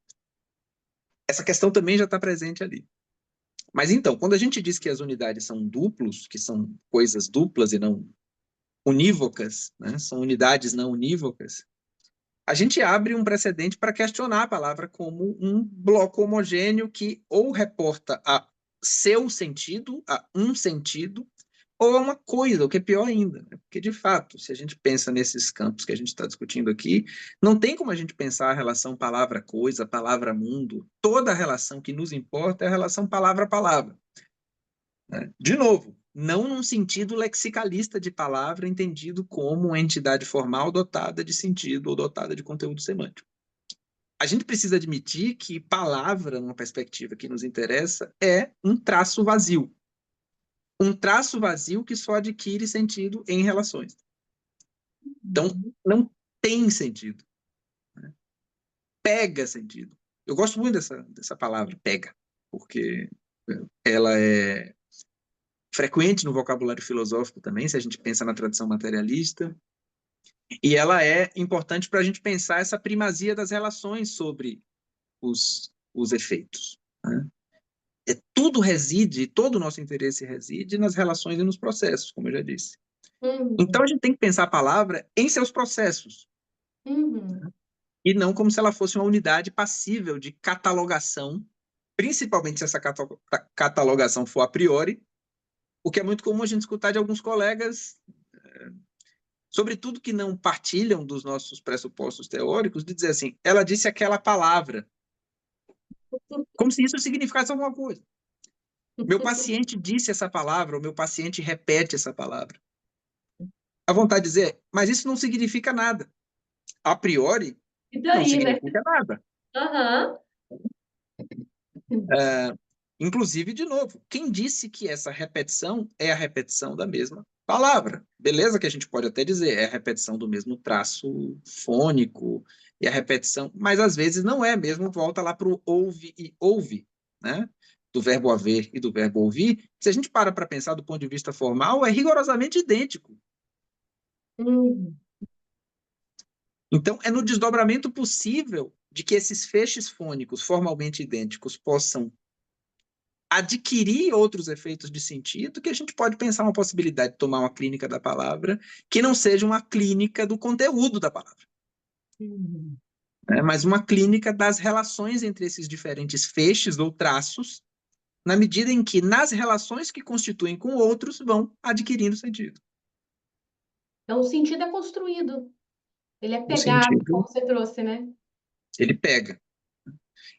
essa questão também já está presente ali. Mas então, quando a gente diz que as unidades são duplos, que são coisas duplas e não unívocas, né? São unidades não unívocas, a gente abre um precedente para questionar a palavra como um bloco homogêneo que ou reporta a seu sentido, a um sentido, ou a uma coisa, o que é pior ainda. Né? Porque, de fato, se a gente pensa nesses campos que a gente está discutindo aqui, não tem como a gente pensar a relação palavra-coisa, palavra-mundo. Toda a relação que nos importa é a relação palavra-palavra. Né? De novo, não num sentido lexicalista de palavra, entendido como uma entidade formal dotada de sentido ou dotada de conteúdo semântico. A gente precisa admitir que palavra, numa perspectiva que nos interessa, é um traço vazio. Um traço vazio que só adquire sentido em relações. Então, não tem sentido. Né? Pega sentido. Eu gosto muito dessa palavra, pega, porque ela é frequente no vocabulário filosófico também, se a gente pensa na tradição materialista, e ela é importante para a gente pensar essa primazia das relações sobre os efeitos. Né? Tudo reside, todo o nosso interesse reside nas relações e nos processos, como eu já disse. Então a gente tem que pensar a palavra em seus processos, né? E não como se ela fosse uma unidade passível de catalogação, principalmente se essa catalogação for a priori, o que é muito comum a gente escutar de alguns colegas, sobretudo que não partilham dos nossos pressupostos teóricos, de dizer assim, ela disse aquela palavra, como se isso significasse alguma coisa. Meu paciente disse essa palavra, ou meu paciente repete essa palavra. A vontade de dizer, mas isso não significa nada. A priori, E não daí, né? significa nada. Inclusive, de novo, quem disse que essa repetição é a repetição da mesma palavra? Beleza que a gente pode até dizer, é a repetição do mesmo traço fônico, e a repetição, mas às vezes não é mesmo, volta lá para o ouve e ouve, né? Do verbo haver e do verbo ouvir. Se a gente para pensar do ponto de vista formal, é rigorosamente idêntico. Então, é no desdobramento possível de que esses feixes fônicos formalmente idênticos possam adquirir outros efeitos de sentido, que a gente pode pensar uma possibilidade de tomar uma clínica da palavra que não seja uma clínica do conteúdo da palavra, Uhum. né? Mas uma clínica das relações entre esses diferentes feixes ou traços, na medida em que nas relações que constituem com outros vão adquirindo sentido. Então, o sentido é construído, ele é O pegado, sentido, como você trouxe, né? ele pega.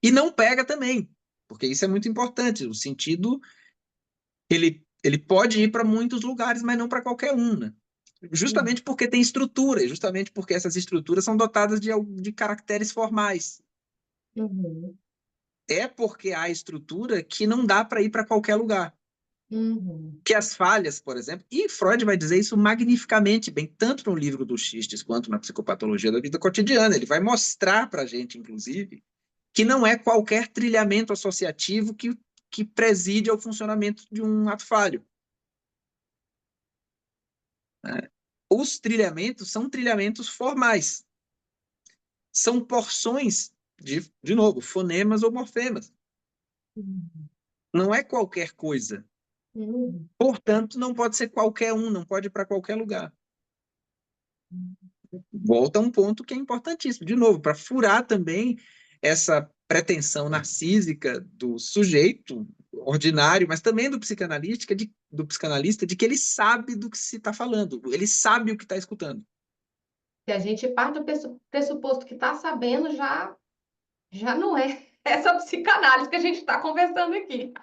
E não pega também, porque isso é muito importante. O sentido, ele pode ir para muitos lugares, mas não para qualquer um, né? Uhum. Justamente porque tem estrutura, e justamente porque essas estruturas são dotadas de caracteres formais. Uhum. É porque há estrutura que não dá para ir para qualquer lugar. Uhum. Que as falhas, por exemplo, e Freud vai dizer isso magnificamente bem, tanto no livro dos Xistes quanto na Psicopatologia da Vida Cotidiana. Ele vai mostrar para a gente, inclusive, que não é qualquer trilhamento associativo que preside ao funcionamento de um ato falho, né? Os trilhamentos são trilhamentos formais, são porções de novo, fonemas ou morfemas. Uhum. Não é qualquer coisa. Uhum. Portanto, não pode ser qualquer um, não pode ir para qualquer lugar. Volta a um ponto que é importantíssimo, de novo, para furar também essa pretensão narcísica do sujeito ordinário, mas também do psicanalista, de que ele sabe do que se está falando, ele sabe o que está escutando. Se a gente parte do pressuposto que está sabendo, já não é essa psicanálise que a gente está conversando aqui.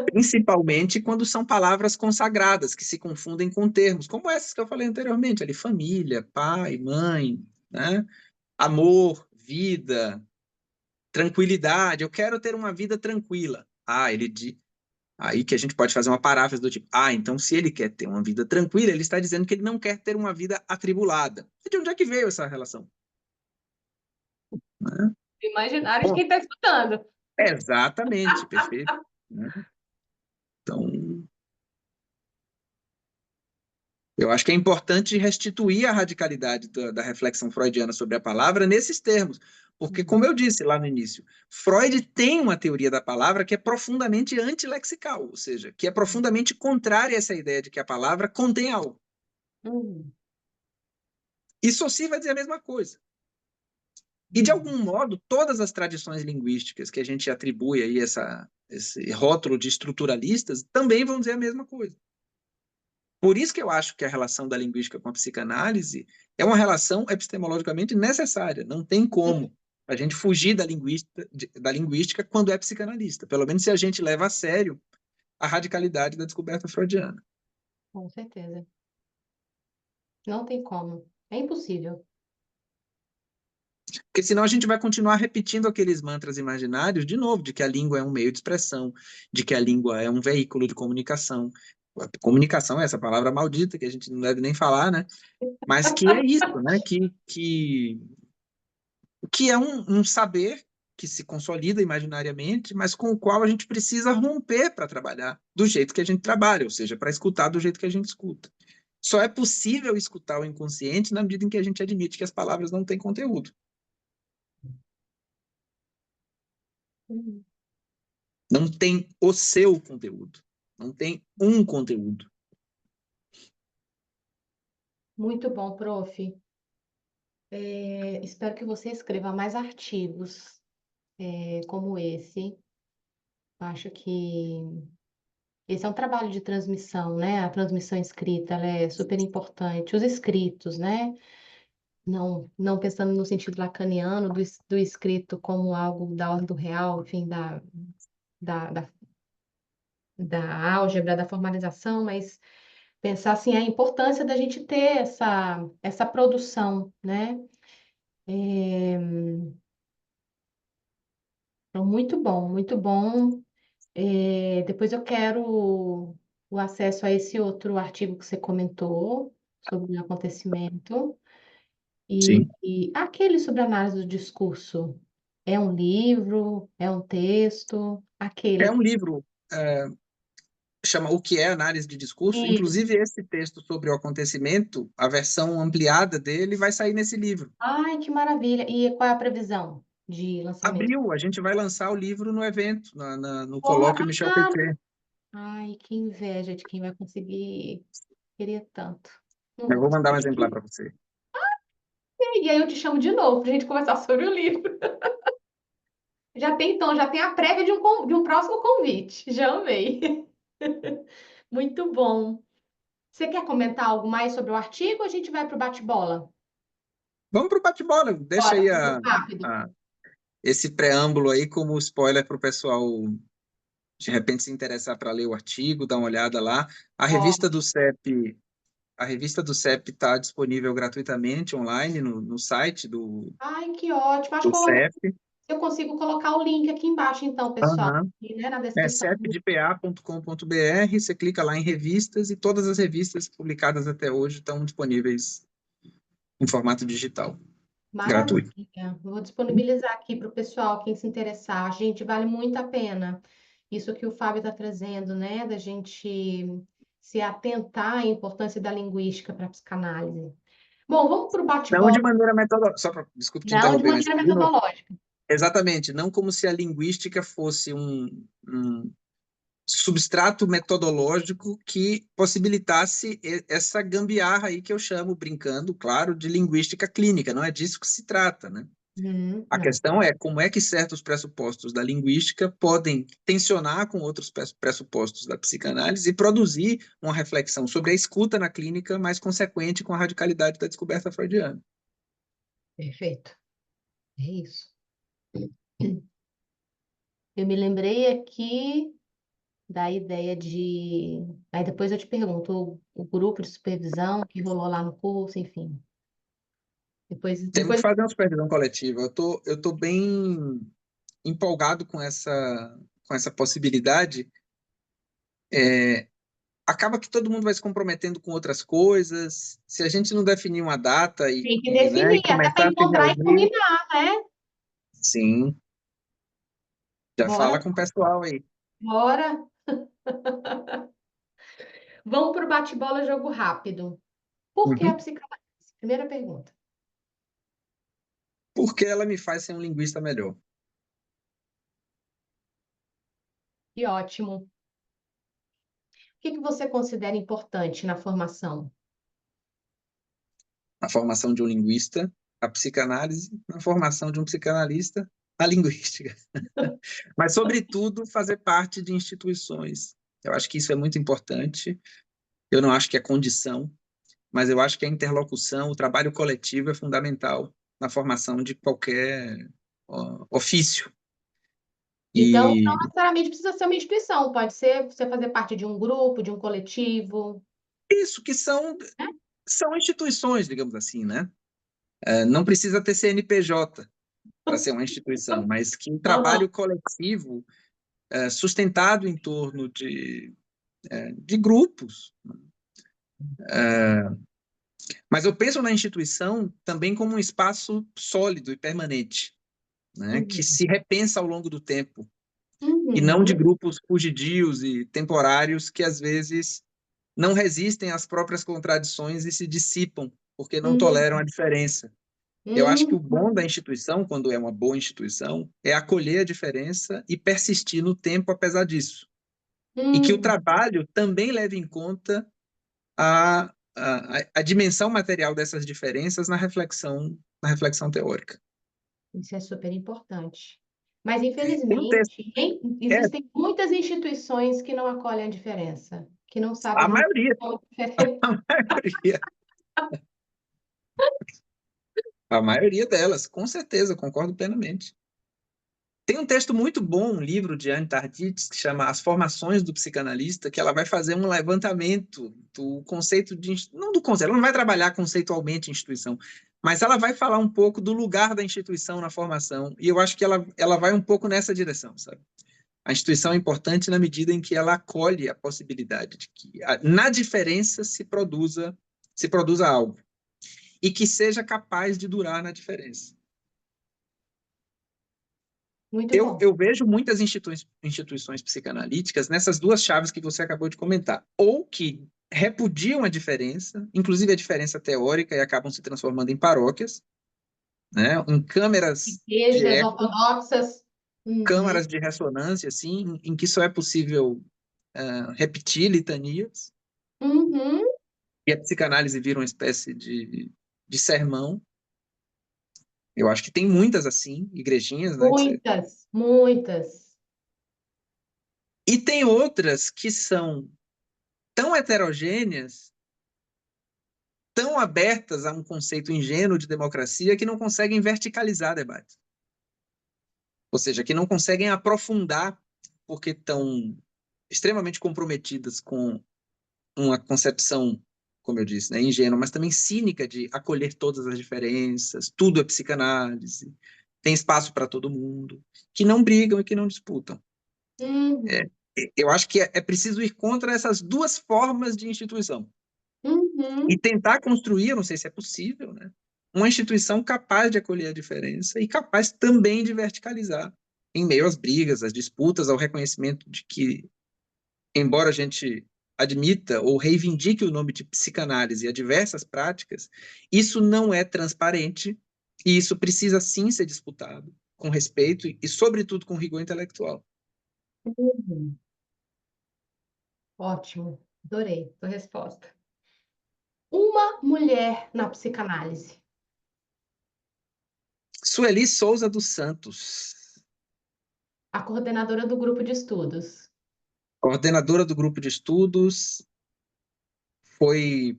Principalmente quando são palavras consagradas, que se confundem com termos, como essas que eu falei anteriormente, ali, família, pai, mãe, né? Amor, vida, tranquilidade. Eu quero ter uma vida tranquila. Aí que a gente pode fazer uma paráfrase do tipo, então se ele quer ter uma vida tranquila, ele está dizendo que ele não quer ter uma vida atribulada. E de onde é que veio essa relação? Né? Imaginário de Bom, quem está escutando. exatamente, perfeito. Né? Então, eu acho que é importante restituir a radicalidade da reflexão freudiana sobre a palavra nesses termos, porque, como Uhum. eu disse lá no início, Freud tem uma teoria da palavra que é profundamente antilexical, ou seja, que é profundamente contrária a essa ideia de que a palavra contém algo. Uhum. E Saussure vai dizer a mesma coisa. E, de Uhum. algum modo, todas as tradições linguísticas que a gente atribui aí esse rótulo de estruturalistas também vão dizer a mesma coisa. Por isso que eu acho que a relação da linguística com a psicanálise é uma relação epistemologicamente necessária. Não tem como a gente fugir da linguística quando é psicanalista, pelo menos se a gente leva a sério a radicalidade da descoberta freudiana. Com certeza. Não tem como. É impossível. Porque senão a gente vai continuar repetindo aqueles mantras imaginários, de novo, de que a língua é um meio de expressão, de que a língua é um veículo de comunicação. A comunicação é essa palavra maldita que a gente não deve nem falar, né? Mas que é isso, né? Que é um saber que se consolida imaginariamente, mas com o qual a gente precisa romper para trabalhar do jeito que a gente trabalha, ou seja, para escutar do jeito que a gente escuta. Só é possível escutar o inconsciente na medida em que a gente admite que as palavras não têm conteúdo. Uhum. Não tem o seu conteúdo. Não tem um conteúdo. Muito bom, prof. Espero que você escreva mais artigos, como esse. Acho que esse é um trabalho de transmissão, né? A transmissão escrita, ela é super importante. Os escritos, né? Não pensando no sentido lacaniano do escrito como algo da ordem do real, enfim, da, da, da álgebra, da formalização, mas pensar assim a importância da gente ter essa produção, né? É, então, muito bom, muito bom. Depois eu quero o acesso a esse outro artigo que você comentou sobre o acontecimento Sim. e aquele sobre análise do discurso. É um livro? É um texto? É Aquele. um livro, chama O que é Análise de Discurso. Isso. Inclusive, esse texto sobre o acontecimento, a versão ampliada dele, vai sair nesse livro. Ai, que maravilha. E qual é a previsão? de lançamento? Abril, a gente vai lançar o livro no evento, no Bora! colóquio Michel Pechet. Ai, que inveja de quem vai conseguir. Queria tanto. Não Eu vou vou mandar um exemplar conseguir. para você. E aí eu te chamo de novo para a gente conversar sobre o livro. Já tem a prévia de um próximo convite. Já amei. Muito bom. Você quer comentar algo mais sobre o artigo ou a gente vai para o bate-bola? Vamos para o bate-bola. Deixa Bora, aí rápido. esse preâmbulo aí como spoiler para o pessoal, de repente, se interessar para ler o artigo, dar uma olhada lá. A Ó, revista do CEP, a revista do CEP está disponível gratuitamente online no site ai, que ótimo. Acho do que CEP. eu consigo colocar o link aqui embaixo, então, pessoal, Aham. aqui, né, na É descrição. cepdpa.com.br, você clica lá em revistas e todas as revistas publicadas até hoje estão disponíveis em formato digital, gratuito. Maravilha. Vou disponibilizar aqui para o pessoal, quem se interessar. Gente, vale muito a pena. Isso que o Fábio está trazendo, né? Da gente se atentar à importância da linguística para a psicanálise. Bom, vamos para o Não de bate-bola. maneira metodológica, desculpe te Não de interromper, mas maneira de novo, metodológica. exatamente, não como se a linguística fosse um substrato metodológico que possibilitasse essa gambiarra aí que eu chamo, brincando, claro, de linguística clínica. Não é disso que se trata, né? A Não. questão é como é que certos pressupostos da linguística podem tensionar com outros pressupostos da psicanálise e produzir uma reflexão sobre a escuta na clínica mais consequente com a radicalidade da descoberta freudiana. Perfeito. É isso. Eu me lembrei aqui da ideia de. Aí depois eu te pergunto, o grupo de supervisão que rolou lá no curso, enfim. Temos que Depois fazer uma supervisão coletiva. Eu tô bem empolgado com essa possibilidade. Acaba que todo mundo vai se comprometendo com outras coisas. Se a gente não definir uma data tem que né, e definir, até para começar a se encontrar e reunir, combinar, né? sim, já Bora, fala com o pessoal aí. bora. Vamos para o bate-bola jogo rápido. Por que a Uhum. psicanálise? Primeira pergunta. Porque ela me faz ser um linguista melhor. Que ótimo. O que que você considera importante na formação? Na formação de um linguista, a psicanálise, na formação de um psicanalista, a linguística. Mas, sobretudo, fazer parte de instituições. Eu acho que isso é muito importante. Eu não acho que é condição, mas eu acho que a interlocução, o trabalho coletivo é fundamental na formação de qualquer ofício. Então, não E necessariamente precisa ser uma instituição, pode ser você fazer parte de um grupo, de um coletivo, isso que né? são instituições, digamos assim, né? Não precisa ter CNPJ para ser uma instituição, mas que um Aham. trabalho coletivo sustentado em torno de grupos. Mas eu penso na instituição também como um espaço sólido e permanente, né? Que Uhum. se repensa ao longo do tempo, e não de Uhum. grupos fugidios e temporários que às vezes não resistem às próprias contradições e se dissipam porque não Uhum. toleram a diferença. Eu acho que o Uhum. bom da instituição, quando é uma boa instituição, é acolher a diferença e persistir no tempo apesar disso. E que o Uhum. trabalho também leve em conta a dimensão material dessas diferenças na reflexão teórica. Isso é super importante. Mas, Tem um texto, infelizmente, é, existem muitas instituições que não acolhem a diferença, que não a sabem lidar maioria, com a diferença. a maioria, a maioria delas, com certeza, concordo plenamente. Tem um texto muito bom, um livro de Anne Tardit, que chama As Formações do Psicanalista, que ela vai fazer um levantamento do conceito não do conceito, ela não vai trabalhar conceitualmente instituição, mas ela vai falar um pouco do lugar da instituição na formação, e eu acho que ela vai um pouco nessa direção, sabe? A instituição é importante na medida em que ela acolhe a possibilidade de que na diferença se produza algo, e que seja capaz de durar na diferença. Muito Eu, bom. eu vejo muitas instituições psicanalíticas nessas duas chaves que você acabou de comentar, ou que repudiam a diferença, inclusive a diferença teórica, e acabam se transformando em paróquias, né? Em câmeras de Igrejas eco, ortodoxas. Uhum, câmaras de ressonância, assim, em que só é possível repetir litanias, uhum, e a psicanálise vira uma espécie de sermão. Eu acho que tem muitas assim, igrejinhas, né? muitas, muitas. E tem outras que são tão heterogêneas, tão abertas a um conceito ingênuo de democracia, que não conseguem verticalizar debate. Ou seja, que não conseguem aprofundar, porque estão extremamente comprometidas com uma concepção, como eu disse, né, ingênua, mas também cínica de acolher todas as diferenças, tudo é psicanálise, tem espaço para todo mundo, que não brigam e que não disputam. É, Uhum, eu acho que é preciso ir contra essas duas formas de instituição e uhum, tentar construir, eu não sei se é possível, né, uma instituição capaz de acolher a diferença e capaz também de verticalizar em meio às brigas, às disputas, ao reconhecimento de que, embora a gente admita ou reivindique o nome de psicanálise a diversas práticas, isso não é transparente e isso precisa sim ser disputado com respeito e, sobretudo, com rigor intelectual. uhum. Ótimo, adorei a resposta. Uma mulher na psicanálise. Sueli Souza dos Santos, A coordenadora do grupo de estudos. coordenadora do grupo de estudos, foi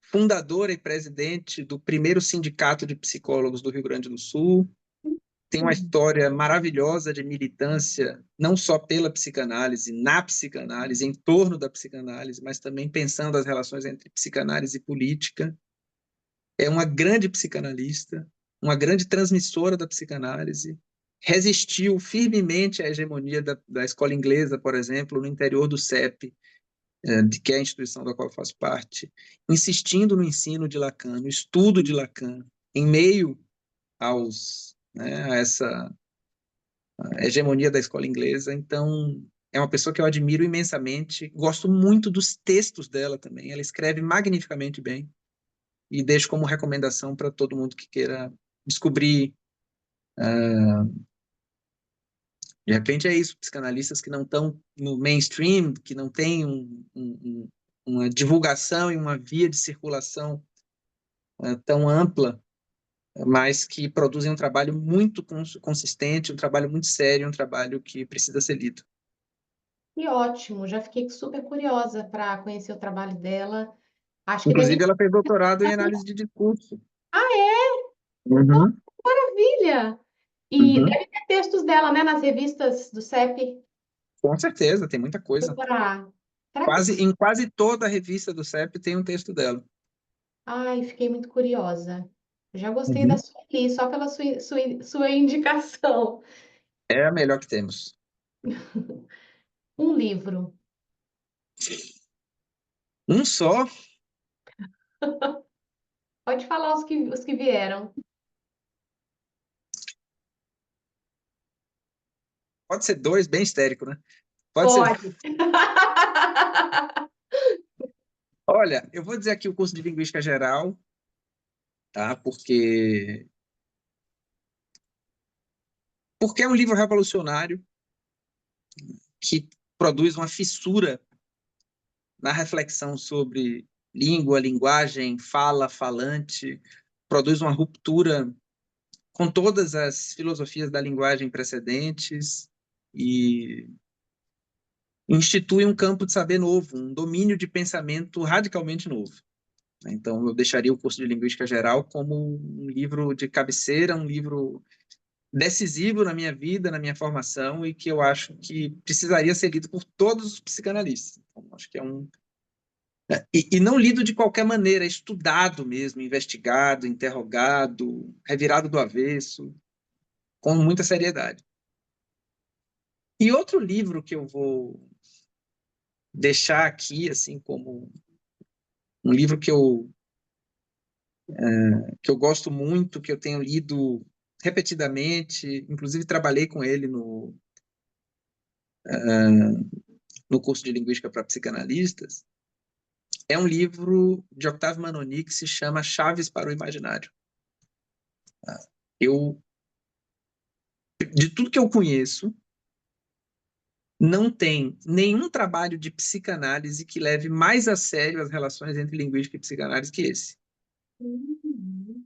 fundadora e presidente do primeiro sindicato de psicólogos do Rio Grande do Sul, tem uma Hum. história maravilhosa de militância, não só pela psicanálise, na psicanálise, em torno da psicanálise, mas também pensando as relações entre psicanálise e política. É uma grande psicanalista, uma grande transmissora da psicanálise, resistiu firmemente à hegemonia da escola inglesa, por exemplo, no interior do CEP, que é a instituição da qual eu faço parte, insistindo no ensino de Lacan, no estudo de Lacan, em meio a essa hegemonia da escola inglesa. Então, é uma pessoa que eu admiro imensamente. Gosto muito dos textos dela também. Ela escreve magnificamente bem. E deixo como recomendação para todo mundo que queira descobrir. De repente é isso, psicanalistas que não estão no mainstream, que não têm uma divulgação e uma via de circulação tão ampla, mas que produzem um trabalho muito consistente, um trabalho muito sério, um trabalho que precisa ser lido. Que ótimo, já fiquei super curiosa para conhecer o trabalho dela. Acho que deve Inclusive, ela fez doutorado em análise de discurso. Ah, é? Uhum, Maravilha! E uhum. deve ter textos dela, né, nas revistas do CEP. Com certeza, tem muita coisa. Procurar. Será que... Em quase toda a revista do CEP tem um texto dela. Ai, fiquei muito curiosa. Já gostei da Uhum. Sueli, só pela sua indicação. É a melhor que temos. Um livro. Um só, Pode falar os que vieram. pode ser dois, bem histérico, né? Pode ser. Pode. Olha, eu vou dizer aqui o curso de Linguística Geral, tá? Porque é um livro revolucionário que produz uma fissura na reflexão sobre língua, linguagem, fala, falante, produz uma ruptura com todas as filosofias da linguagem precedentes e institui um campo de saber novo, um domínio de pensamento radicalmente novo. Então, eu deixaria o curso de Linguística Geral como um livro de cabeceira, um livro decisivo na minha vida, na minha formação, e que eu acho que precisaria ser lido por todos os psicanalistas. Então, acho que é um. E não lido de qualquer maneira, estudado mesmo, investigado, interrogado, revirado do avesso, com muita seriedade. E outro livro que eu vou deixar aqui, assim, como um livro que eu gosto muito, que eu tenho lido repetidamente, inclusive trabalhei com ele no curso de Linguística para Psicanalistas, é um livro de Octave Manoni que se chama Chaves para o Imaginário. De tudo que eu conheço, não tem nenhum trabalho de psicanálise que leve mais a sério as relações entre linguística e psicanálise que esse. Uhum.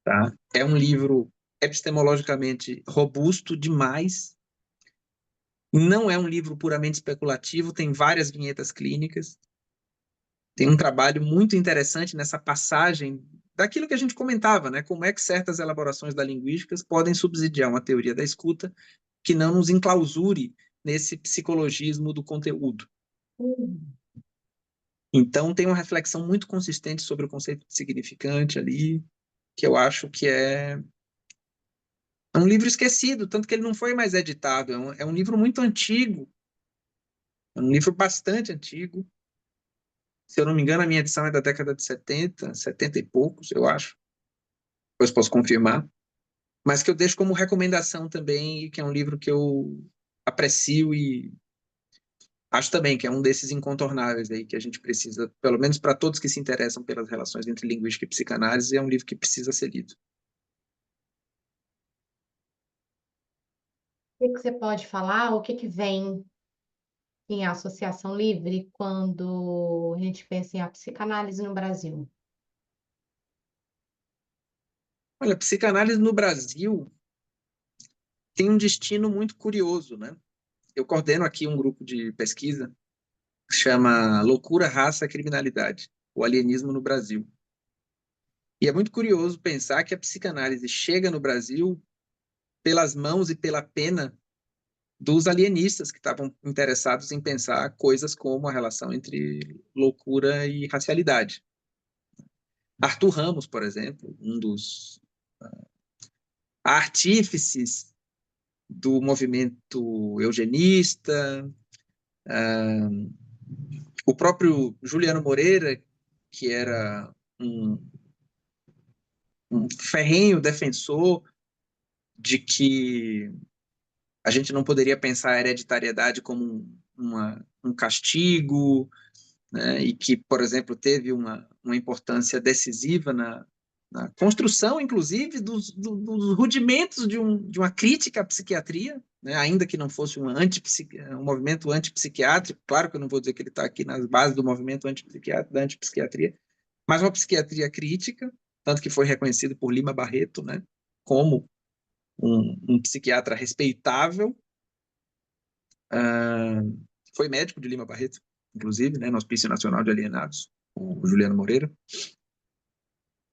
Tá? É um livro epistemologicamente robusto demais. Não é um livro puramente especulativo, tem várias vinhetas clínicas. Tem um trabalho muito interessante nessa passagem daquilo que a gente comentava, né? Como é que certas elaborações da linguística podem subsidiar uma teoria da escuta que não nos enclausure nesse psicologismo do conteúdo. Uhum. Então, tem uma reflexão muito consistente sobre o conceito de significante ali, que eu acho que é um livro esquecido, tanto que ele não foi mais editado. É um livro muito antigo, é um livro bastante antigo. Se eu não me engano, a minha edição é da década de 70, 70 e poucos, eu acho. Depois posso confirmar. Mas que eu deixo como recomendação também, e que é um livro que eu aprecio e acho também que é um desses incontornáveis aí que a gente precisa, pelo menos para todos que se interessam pelas relações entre linguística e psicanálise, é um livro que precisa ser lido. O que você pode falar? O que vem em associação livre quando a gente pensa em a psicanálise no Brasil? Olha, a psicanálise no Brasil tem um destino muito curioso, né? Eu coordeno aqui um grupo de pesquisa que chama Loucura, Raça, Criminalidade, o alienismo no Brasil. E é muito curioso pensar que a psicanálise chega no Brasil pelas mãos e pela pena dos alienistas que estavam interessados em pensar coisas como a relação entre loucura e racialidade. Arthur Ramos, por exemplo, um dos artífices do movimento eugenista, o próprio Juliano Moreira, que era um, um ferrenho defensor de que a gente não poderia pensar a hereditariedade como um castigo, né, e que, por exemplo, teve uma importância decisiva na construção, inclusive, dos rudimentos de uma crítica à psiquiatria, né, ainda que não fosse um movimento antipsiquiátrico. Claro que eu não vou dizer que ele está aqui nas bases do movimento da antipsiquiatria, mas uma psiquiatria crítica, tanto que foi reconhecido por Lima Barreto, né, como um psiquiatra respeitável. Foi médico de Lima Barreto, inclusive, né, no Hospício Nacional de Alienados, o Juliano Moreira.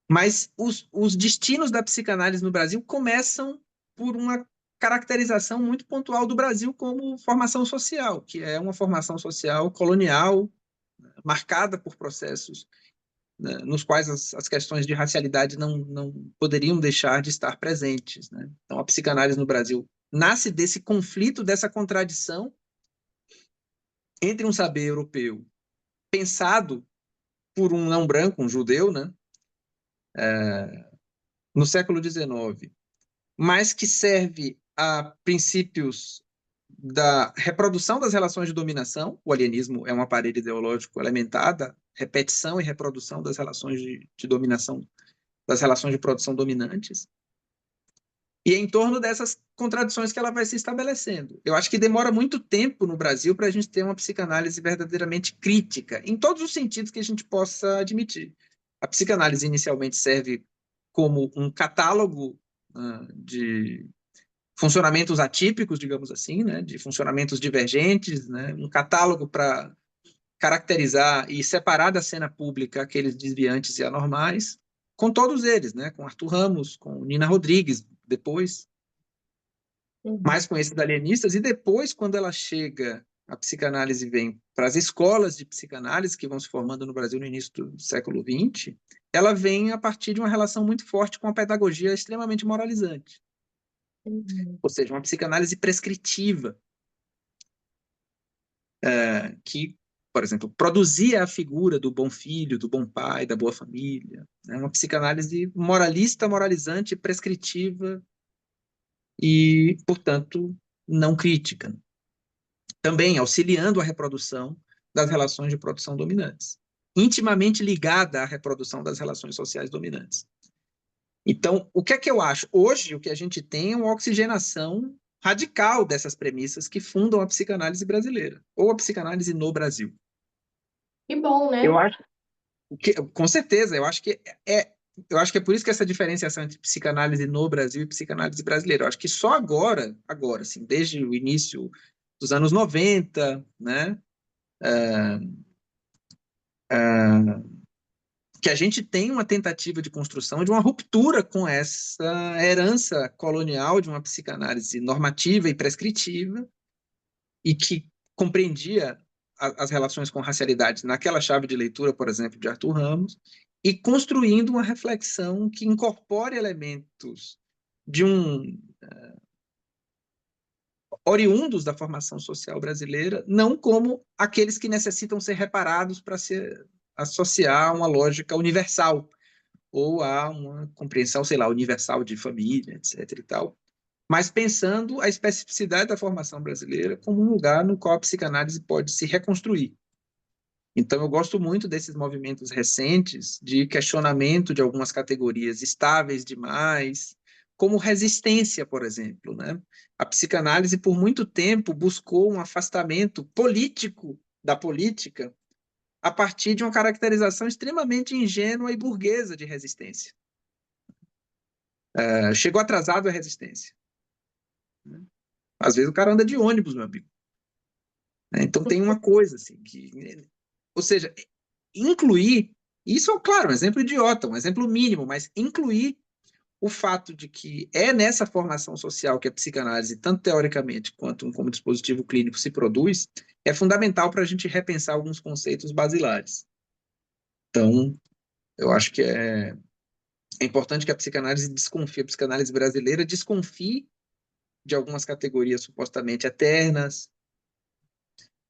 Mas os destinos da psicanálise no Brasil começam por uma caracterização muito pontual do Brasil como formação social, que é uma formação social colonial, marcada por processos, né, nos quais as questões de racialidade não poderiam deixar de estar presentes. Né? Então, a psicanálise no Brasil nasce desse conflito, dessa contradição entre um saber europeu pensado por um não branco, um judeu, né, no século XIX, mas que serve a princípios da reprodução das relações de dominação. O alienismo é um aparelho ideológico elementar da repetição e reprodução das relações de dominação, das relações de produção dominantes. E é em torno dessas contradições que ela vai se estabelecendo. Eu acho que demora muito tempo no Brasil para a gente ter uma psicanálise verdadeiramente crítica, em todos os sentidos que a gente possa admitir. A psicanálise inicialmente serve como um catálogo de funcionamentos atípicos, digamos assim, né, de funcionamentos divergentes, né, um catálogo para caracterizar e separar da cena pública aqueles desviantes e anormais, com todos eles, né, com Arthur Ramos, com Nina Rodrigues, depois, Uhum. mais com esses alienistas, e depois, quando ela chega, a psicanálise vem para as escolas de psicanálise que vão se formando no Brasil no início do século XX, ela vem a partir de uma relação muito forte com a pedagogia extremamente moralizante. Uhum. Ou seja, uma psicanálise prescritiva, que, por exemplo, produzia a figura do bom filho, do bom pai, da boa família. Né? Uma psicanálise moralista, moralizante, prescritiva e, portanto, não crítica. Também auxiliando a reprodução das relações de produção dominantes, intimamente ligada à reprodução das relações sociais dominantes. Então, o que é que eu acho? Hoje, o que a gente tem é uma oxigenação radical dessas premissas que fundam a psicanálise brasileira, ou a psicanálise no Brasil. Que bom, Eu né? acho com certeza, eu acho que é por isso que essa diferenciação entre psicanálise no Brasil e psicanálise brasileira. Eu acho que só agora, assim, desde o início dos anos 90, né, que a gente tem uma tentativa de construção de uma ruptura com essa herança colonial de uma psicanálise normativa e prescritiva e que compreendia as relações com racialidade naquela chave de leitura, por exemplo, de Arthur Ramos, e construindo uma reflexão que incorpore elementos de oriundos da formação social brasileira, não como aqueles que necessitam ser reparados para se associar a uma lógica universal ou a uma compreensão, sei lá, universal de família, etc. e tal, mas pensando a especificidade da formação brasileira como um lugar no qual a psicanálise pode se reconstruir. Então, eu gosto muito desses movimentos recentes de questionamento de algumas categorias estáveis demais, como resistência, por exemplo, né? A psicanálise, por muito tempo, buscou um afastamento político da política a partir de uma caracterização extremamente ingênua e burguesa de resistência. Chegou atrasado a resistência. Às vezes o cara anda de ônibus, meu amigo. Então tem uma coisa assim ou seja, incluir, isso é claro, um exemplo idiota, um exemplo mínimo, mas incluir o fato de que é nessa formação social que a psicanálise, tanto teoricamente quanto como dispositivo clínico, se produz, é fundamental para a gente repensar alguns conceitos basilares. Então, eu acho que é importante que a psicanálise desconfie, a psicanálise brasileira desconfie de algumas categorias supostamente eternas,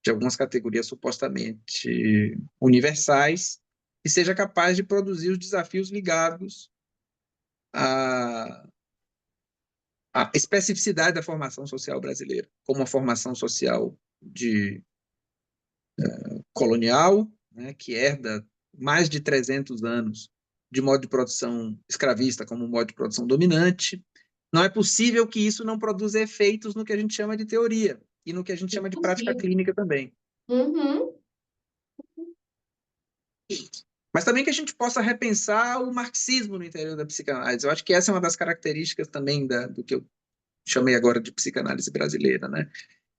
de algumas categorias supostamente universais, e seja capaz de produzir os desafios ligados à, à especificidade da formação social brasileira, como uma formação social de colonial, né, que herda mais de 300 anos de modo de produção escravista como modo de produção dominante. Não é possível que isso não produza efeitos no que a gente chama de teoria e no que a gente chama de prática Impossível. clínica também. Uhum. Mas também que a gente possa repensar o marxismo no interior da psicanálise. Eu acho que essa é uma das características também do que eu chamei agora de psicanálise brasileira, né?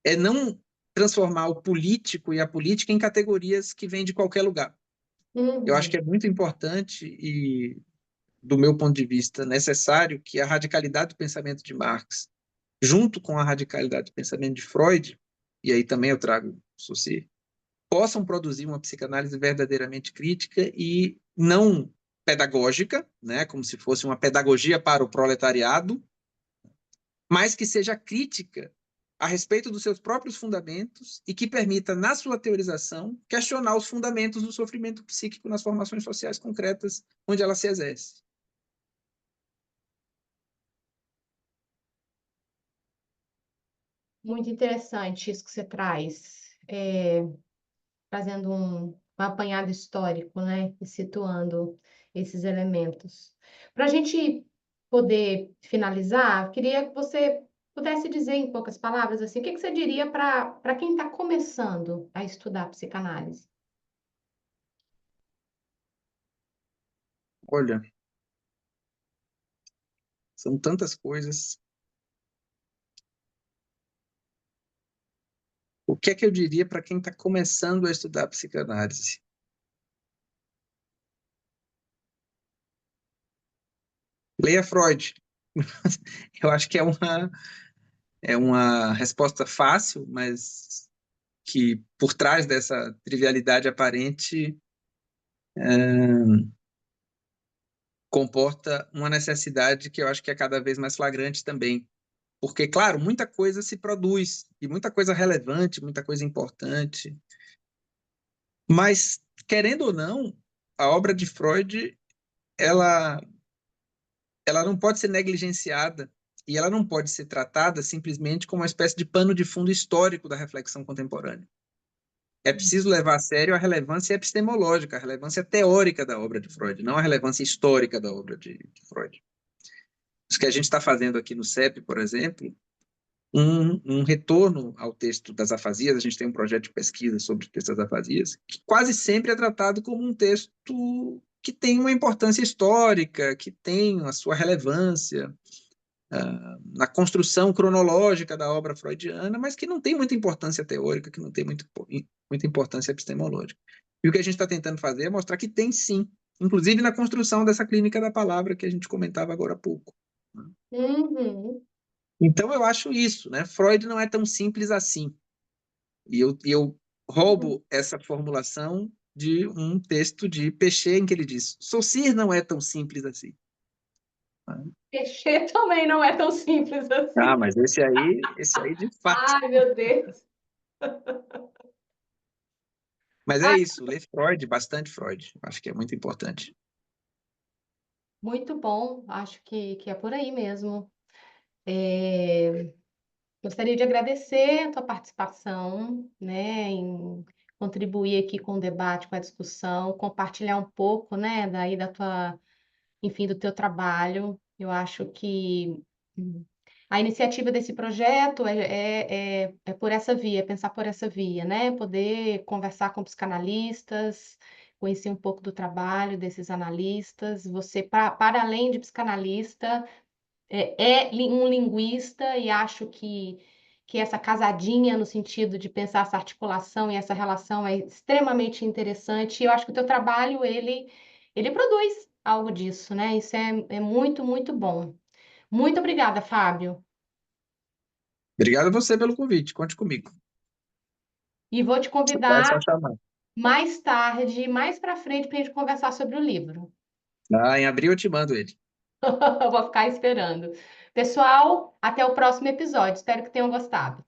É não transformar o político e a política em categorias que vêm de qualquer lugar. Eu acho que Uhum. é muito importante e, do meu ponto de vista, necessário que a radicalidade do pensamento de Marx, junto com a radicalidade do pensamento de Freud, e aí também eu trago Saussure, possam produzir uma psicanálise verdadeiramente crítica e não pedagógica, né, como se fosse uma pedagogia para o proletariado, mas que seja crítica a respeito dos seus próprios fundamentos e que permita, na sua teorização, questionar os fundamentos do sofrimento psíquico nas formações sociais concretas onde ela se exerce. Muito interessante isso que você traz, fazendo um apanhado histórico, né? E situando esses elementos. Para a gente poder finalizar, eu queria que você pudesse dizer em poucas palavras assim, o que que você diria para quem está começando a estudar psicanálise? Olha, são tantas coisas. O que é que eu diria para quem está começando a estudar psicanálise? Leia Freud. Eu acho que é uma resposta fácil, mas que por trás dessa trivialidade aparente comporta uma necessidade que eu acho que é cada vez mais flagrante também. Porque, claro, muita coisa se produz, e muita coisa relevante, muita coisa importante, mas, querendo ou não, a obra de Freud, ela, ela não pode ser negligenciada e ela não pode ser tratada simplesmente como uma espécie de pano de fundo histórico da reflexão contemporânea. É preciso levar a sério a relevância epistemológica, a relevância teórica da obra de Freud, não a relevância histórica da obra de Freud. Isso que a gente está fazendo aqui no CEP, por exemplo, um retorno ao texto das afasias. A gente tem um projeto de pesquisa sobre o texto das afasias, que quase sempre é tratado como um texto que tem uma importância histórica, que tem a sua relevância na construção cronológica da obra freudiana, mas que não tem muita importância teórica, que não tem muita importância epistemológica. E o que a gente está tentando fazer é mostrar que tem sim, inclusive na construção dessa clínica da palavra que a gente comentava agora há pouco. Uhum. Então eu acho isso, né? Freud não é tão simples assim. E eu roubo essa formulação de um texto de Pechet em que ele diz: Saussure não é tão simples assim. Peixe também não é tão simples Ah, assim. mas esse aí de fato. Ai, meu Deus. Mas é Ah, isso, ler Freud, bastante Freud. Acho que é muito importante. muito bom. Acho que é por aí mesmo. É, gostaria de agradecer a tua participação, né, em contribuir aqui com o debate, com a discussão, compartilhar um pouco, né, daí da tua, enfim, do teu trabalho. Eu acho que a iniciativa desse projeto é por essa via, é pensar por essa via, né? Poder conversar com psicanalistas, conhecer um pouco do trabalho desses analistas. Você, para além de psicanalista, um linguista, e acho que essa casadinha no sentido de pensar essa articulação e essa relação é extremamente interessante. E eu acho que o teu trabalho, ele produz algo disso, né? Isso é muito, muito bom. Muito obrigada, Fábio. Obrigado a você pelo convite. Conte comigo. E vou te Tá, é só convidar chamar. mais tarde, mais para frente, para a gente conversar sobre o livro. Em abril eu te mando ele. Vou ficar esperando. Pessoal, até o próximo episódio. Espero que tenham gostado.